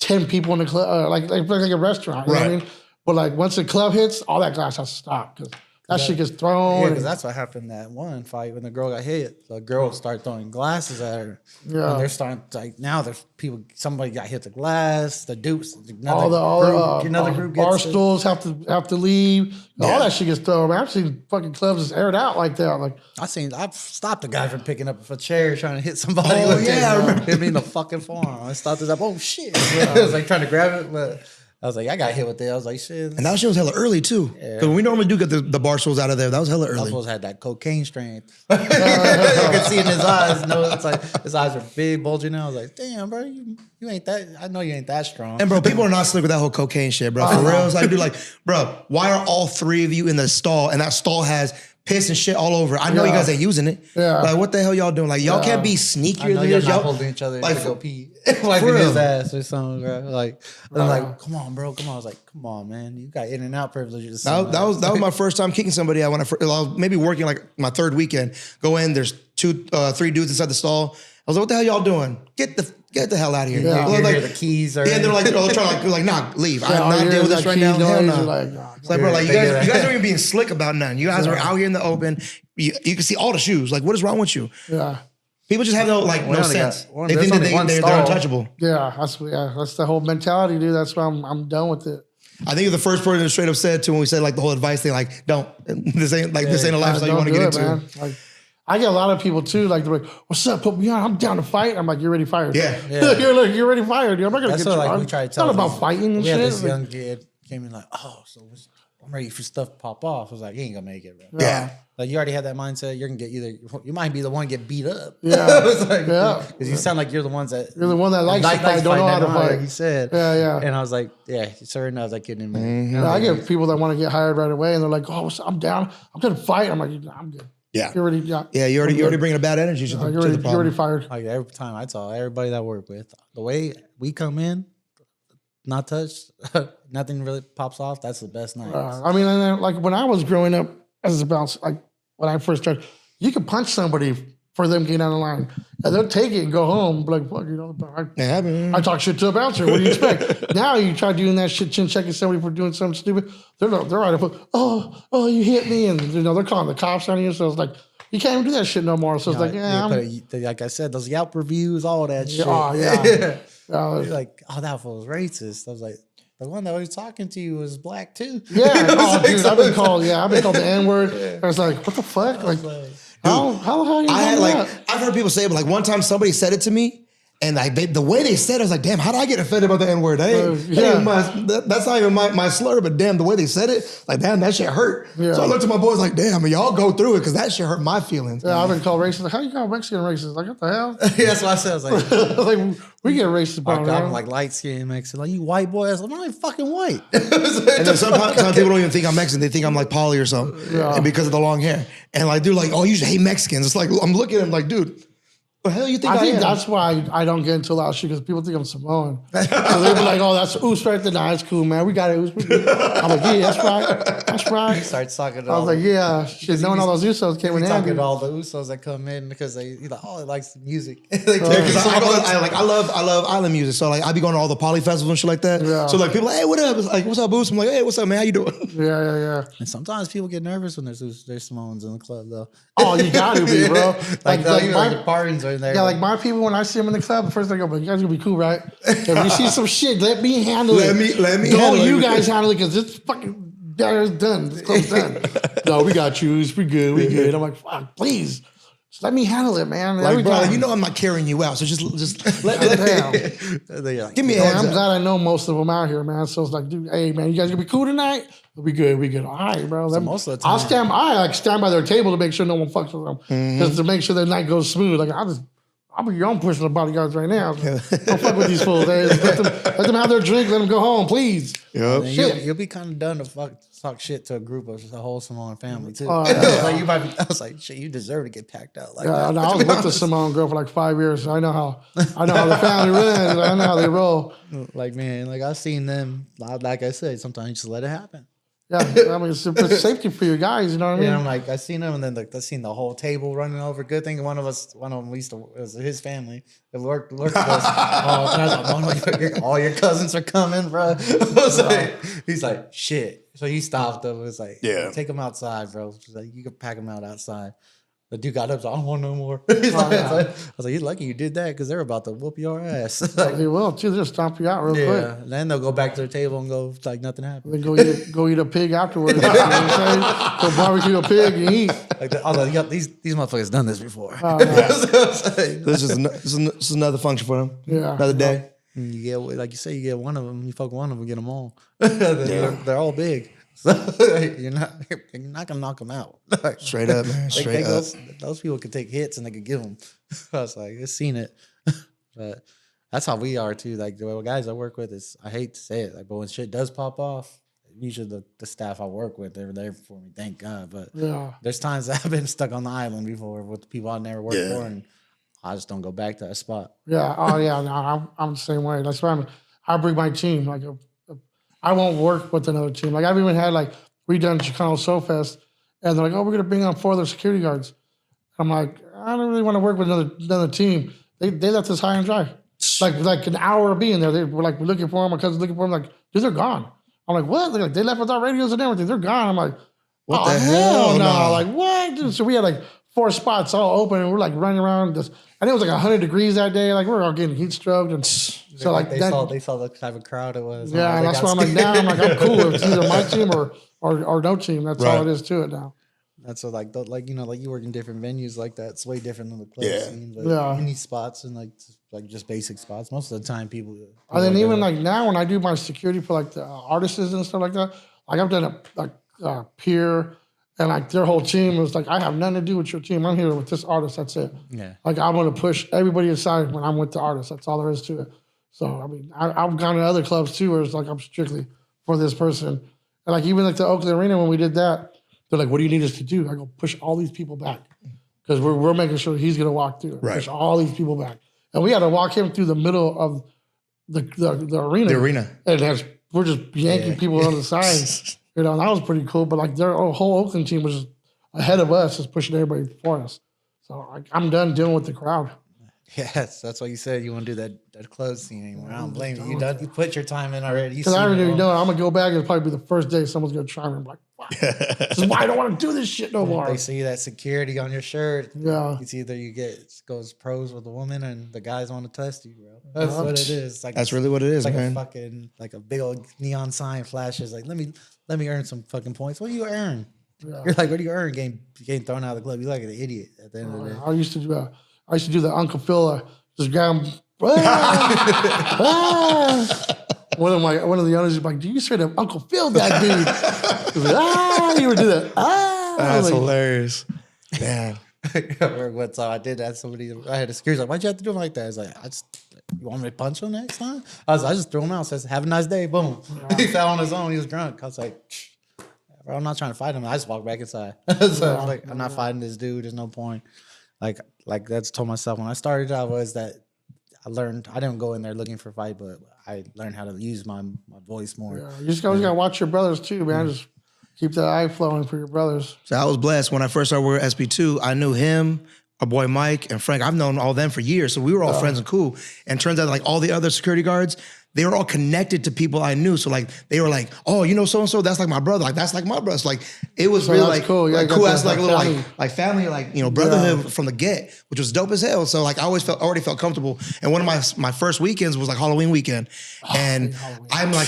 10 people in the club, like a restaurant, you know what I mean? But like once the club hits, all that glass has to stop because that shit gets thrown. Yeah, because that's what happened that one fight when the girl got hit. The girl started throwing glasses at her. Yeah. And they're starting to, like, now there's people, somebody got hit the glass, the dupes, another group bar gets stools have to leave. Yeah. All that shit gets thrown. I've seen fucking clubs just aired out like that. Like I've stopped a guy from picking up a chair trying to hit somebody. Oh yeah, I remember. Hit me in the fucking forearm. I stopped it up. Oh shit! I was like trying to grab it, but I was like, I got hit with it. I was like, shit. And that shit was hella early too. Because we normally do get the bar stools out of there. That was hella early. Those fools had that cocaine strength. You could see in his eyes. No, it's like his eyes are big, bulging out. I was like, damn, bro, you ain't that. I know you ain't that strong. And bro, people are not slick with that whole cocaine shit, bro. For real, it's like, dude, like, bro, why are all three of you in the stall and that stall has piss and shit all over? I know you guys ain't using it. Yeah. Like, what the hell y'all doing? Like, y'all can't be sneakier than y'all holding each other like, to go pee. Wiping his ass or something, bro. Like, I'm like, come on, bro, come on. I was like, come on, man. You got in and out privileges. That was my first time kicking somebody out when I was maybe working like my third weekend. Go in, there's 3 dudes inside the stall. I was like, what the hell y'all doing? Get the hell out of here. Yeah. Like, the keys are. Yeah, they're like, they're trying nah, leave. I'm not dealing with this right now. Hell no. It's like, bro, like you guys aren't even being slick about nothing. You guys are out here in the open. You can see all the shoes. Like, what is wrong with you? Yeah. People just have no sense. They think that they're untouchable. Yeah, that's the whole mentality, dude. That's why I'm done with it. I think you're the first person that straight up said to when we said like the whole advice thing, like, don't. This ain't a lifestyle you want to get into. Man. Like, I get a lot of people too, like they're like, "What's up? Put me on. I'm down to fight." I'm like, "You're already fired." Yeah. you're already fired. I'm not gonna get you. Like, on. we tried to it's not about fighting and shit. This young kid came in like, "Oh, so I'm ready for stuff to pop off." I was like, "You ain't gonna make it, bro." Yeah. Like you already had that mindset. You're gonna get you might be the one to get beat up. Yeah. Because you sound like you're the one that likes to fight, don't know how to fight. Like you said. Yeah. And I was like, yeah, sir. And I was like, kidding me. Mm-hmm. I get people that want to get hired right away, and they're like, "Oh, I'm down. I'm gonna fight." I'm like, "I'm good." Yeah. You're already you already bringing a bad energy to the problem. You're already fired. Like every time I tell everybody that I work with, the way we come in, not touched, nothing really pops off. That's the best night. I mean, and then, like when I was growing up as a bouncer, like when I first started, you could punch somebody for them getting out of line, and they'll take it and go home. But like, fuck, you know, I talk shit to a bouncer. What do you expect? Now you try doing that shit, chin checking somebody for doing something stupid. They're right up. Oh, you hit me, and they're calling the cops on you. So it's like you can't even do that shit no more. So it's like, like I said, those Yelp reviews, all that shit. Oh yeah. You're like, that fool's racist. I was like, the one that was talking to you was black too. Yeah. Oh, dude, I've been called the N-word. I was like, what the fuck? Like, how you I've heard people say it, but like one time somebody said it to me, and like the way they said it, I was like, damn, how did I get offended about the N-word? That's not even my slur, but damn, the way they said it, like, damn, that shit hurt. Yeah. So I looked at my boys like, damn, y'all go through it because that shit hurt my feelings. Yeah, I've been called racist. Like, how you call Mexican racist? Like, what the hell? Yeah, that's what I said. I was like, like we get racist. I'm like light skinned Mexican. Like, you white boy? I was like, I'm not even fucking white. And then sometimes people don't even think I'm Mexican. They think I'm like poly or something. Yeah. And because of the long hair. And like, dude, like, oh, you should hate Mexicans. It's like, I'm looking at him like, dude, the hell you think I think am? that's why I don't get into a lot of shit because people think I'm Samoan. So they be like, "Oh, that's Oos right there. Nah, it's cool, man. We got it. Oos. I'm like, yeah, that's right. That's right." He starts talking. I was like, yeah, shit. Knowing all those Usos came in He's handy. talking to all the Usos that come in because he's like, oh, he likes the music. I love island music. So like I be going to all the poly festivals and shit like that. Yeah. So like people like, hey, what up? It's like, what's up, Boost? I'm like, hey, what's up, man? How you doing? Yeah. And sometimes people get nervous when there's Samoans in the club, though. Oh, you got to be, bro. like the Partons are in there. Yeah, like my people, when I see them in the club, the first thing I go, but you guys gonna be cool, right? If you see some shit, let me handle it. Let me Don't handle it. you guys handle it because it's fucking it's done. This club's done. No, we got you. We good. I'm like, fuck, please. Just let me handle it, man. Like, bro, you know I'm not carrying you out, so just let Damn. like, give me a heads I'm up. glad I know most of them out here, man. So it's like, dude, hey, man, you guys gonna be cool tonight? We good. All right, bro. most of the time, I'll stand by their table to make sure no one fucks with them. Just to make sure their night goes smooth. Like, I'll be your own pushing the bodyguards right now. Don't fuck with these fools. Hey, let them have their drink. Let them go home, please. Yep. You'll be kind of done to talk shit to a group of a whole Samoan family too. Yeah. Like you might be. I was like, shit, you deserve to get packed out like Yeah, that. I was with the Samoan girl for like 5 years. So I know how the family runs. I know how they roll. Like man, like I've seen them. Like I said, sometimes you just let it happen. Yeah, I mean, it's safety for you guys. You know what I mean? Yeah, I'm like, I seen them, and then I seen the whole table running over. Good thing one of them it was his family. It worked with us. And I was like, all your cousins are coming, bro. He's like, shit. So he stopped them. It was like, take them outside, bro. He's like, you can pack them out outside. The dude got up, so I don't want no more. I was like, you're lucky you did that because they're about to whoop your ass. They will too. They'll stomp you out real quick. And then they'll go back to their table and go like nothing happened. Then go eat a pig afterwards. You know what I'm saying? Go barbecue a pig and eat. I was like, these motherfuckers done this before. This is another function for them. Yeah. Another day. You get, like you say, you get one of them, you fuck one of them, get them all. They're all big. So you're not gonna knock them out. Straight up, man. Straight up. Those people can take hits and they can give them. I was like, I've seen it, but that's how we are too. Like the guys I work with is, I hate to say it, like, but when shit does pop off, usually the staff I work with, they're there for me, thank God. But there's times that I've been stuck on the island before with the people I never worked for, and I just don't go back to that spot. Yeah. Oh yeah. No, I'm the same way. That's why I bring my team. Like I won't work with another team. Like I've even had we done Chicano Soul Fest, and they're like, oh, we're gonna bring on 4 other security guards. I'm like, I don't really want to work with another team. They left us high and dry. Like an hour of being there, they were like, we're looking for them. My cousin's looking for them. Like, dude, they're gone. I'm like, what? They're like, they left without radios and everything. They're gone. I'm like, what the hell? No. Like what? Dude, so we had 4 spots all open, and we're running around. And it was 100 degrees that day. Like we're all getting heat stroked, and so they saw the type of crowd it was. Yeah, and that's why I'm like, now I'm cool. If it's either my team or no team. That's all it is to it now. That's what you work in different venues like that. It's way different than the club scene. But mini spots and like just basic spots. Most of the time, people. And then even now when I do my security for the artists and stuff like that, I've done a peer. And their whole team was like, I have nothing to do with your team. I'm here with this artist. That's it. Yeah. I'm going to push everybody aside when I'm with the artist. That's all there is to it. So, I mean, I've gone to other clubs too where it's I'm strictly for this person. And even the Oakland Arena, when we did that, they're like, what do you need us to do? I go, push all these people back. Because we're making sure he's going to walk through. Right. Push all these people back. And we had to walk him through the middle of the arena. The arena. And we're just yanking people on the side. And that was pretty cool. But their whole Oakland team was ahead of us, just pushing everybody before us. So I'm done dealing with the crowd. Yes, that's why you said you want to do that clothes scene anymore. I don't blame you. You put your time in already. Because I already know I'm going to go back and it'll probably be the first day someone's going to try me. I'm like, fuck. This is why I don't want to do this shit no more. They see that security on your shirt. Yeah. It's either goes pros with the woman and the guys want to test you, bro. That's what it is. That's really what it is, man. A fucking a big old neon sign flashes. Let me earn some fucking points. What do you earn? Yeah. You're like, what do you earn? Getting thrown out of the club. You're like an idiot at the end of the day. I used to do the Uncle Phil. Just grab him. One of the owners is like, do you straight up Uncle Phil that dude? He's like, you ever do that? That's hilarious. Man. One time I did that, I had a security like, why'd you have to do him like that? I was like, you want me to punch him next time? I just threw him out. Says, have a nice day. Boom. Yeah. He fell on his own. He was drunk. I was like, bro, I'm not trying to fight him. I just walked back inside. So I'm not fighting this dude. There's no point. Like like that's told myself when I started, I learned I didn't go in there looking for a fight, but I learned how to use my voice more. Yeah, you just always gotta watch your brothers too, man. Just keep that eye flowing for your brothers. So I was blessed when I first started working at SB2. I knew him, our boy Mike, and Frank. I've known all them for years, so we were all friends and cool. And turns out, like all the other security guards, they were all connected to people I knew. So like they were like, oh, you know so and so, that's like my brother. Like that's like my brother. So, like it was really like cool. Yeah, like cool as like a little family. like family, like brotherhood from the get, which was dope as hell. So like I already felt comfortable. And one of my first weekends was like Halloween weekend, and I'm like,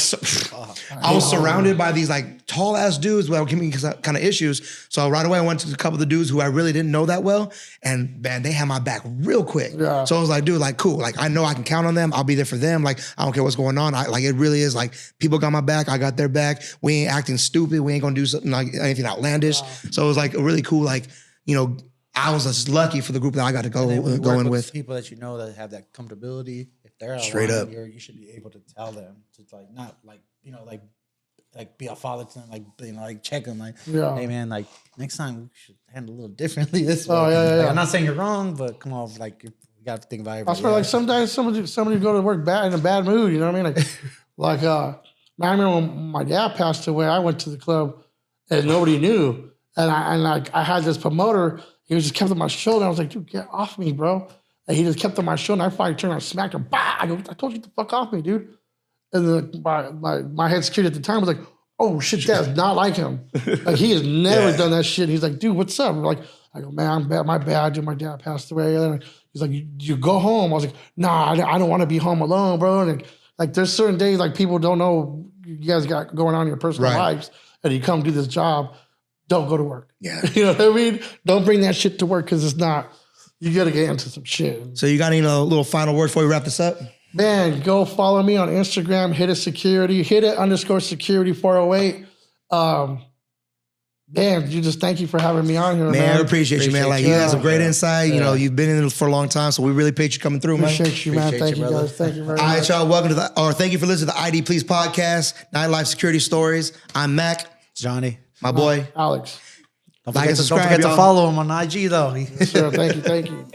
I was surrounded by these like tall ass dudes that were giving me kind of issues. So right away I went to a couple of the dudes who I really didn't know that well, and man, they had my back real quick. Yeah. So I was like, dude, like cool, like I know I can count on them. I'll be there for them. Like I don't care what's going on. Like it really is like people got my back. I got their back. We ain't acting stupid. We ain't gonna do something like anything outlandish. So it was like a really cool, like I was just lucky for the group that I got to go in with. People that you know that have that comfortability. If they're Straight up, you should be able to tell them to like not like like be a father to them, like check them, like hey man, like next time we should handle a little differently this way. Like, I'm not saying you're wrong, but come on, like you got to think about everything. I swear, like sometimes somebody go to work in a bad mood. You know what I mean? Like I remember when my dad passed away. I went to the club and nobody knew, and I had this promoter. He was just kept on my shoulder. I was like, dude, get off me, bro. And he just kept on my shoulder. And I finally turned around and smacked him. Bah! I go, I told you to fuck off me, dude. And then my head security at the time was like, oh shit, that's not like him. Like he has never done that shit. He's like, dude, what's up? I go, man, I'm bad. My bad, dude. My dad passed away. And he's like, you go home. I was like, nah, I don't want to be home alone, bro. And like there's certain days like people don't know you guys got going on in your personal lives, and you come do this job, don't go to work. Yeah. You know what I mean? Don't bring that shit to work because it's not, you got to get into some shit. So you got any little final words before we wrap this up? Man, go follow me on Instagram, Hitta Security, Hitta_security 408. Man, thank you for having me on here, man. I appreciate you, man. Like you had some great insight. You know, you've been in it for a long time, so we really appreciate you coming through, man. Appreciate you, man. Thank you, guys. Thank you very much. All right, y'all. Welcome to thank you for listening to the ID Please podcast, Nightlife Security Stories. I'm Maq. Johnny. My boy. Alex. Don't forget to follow him on IG, though. Sure, thank you.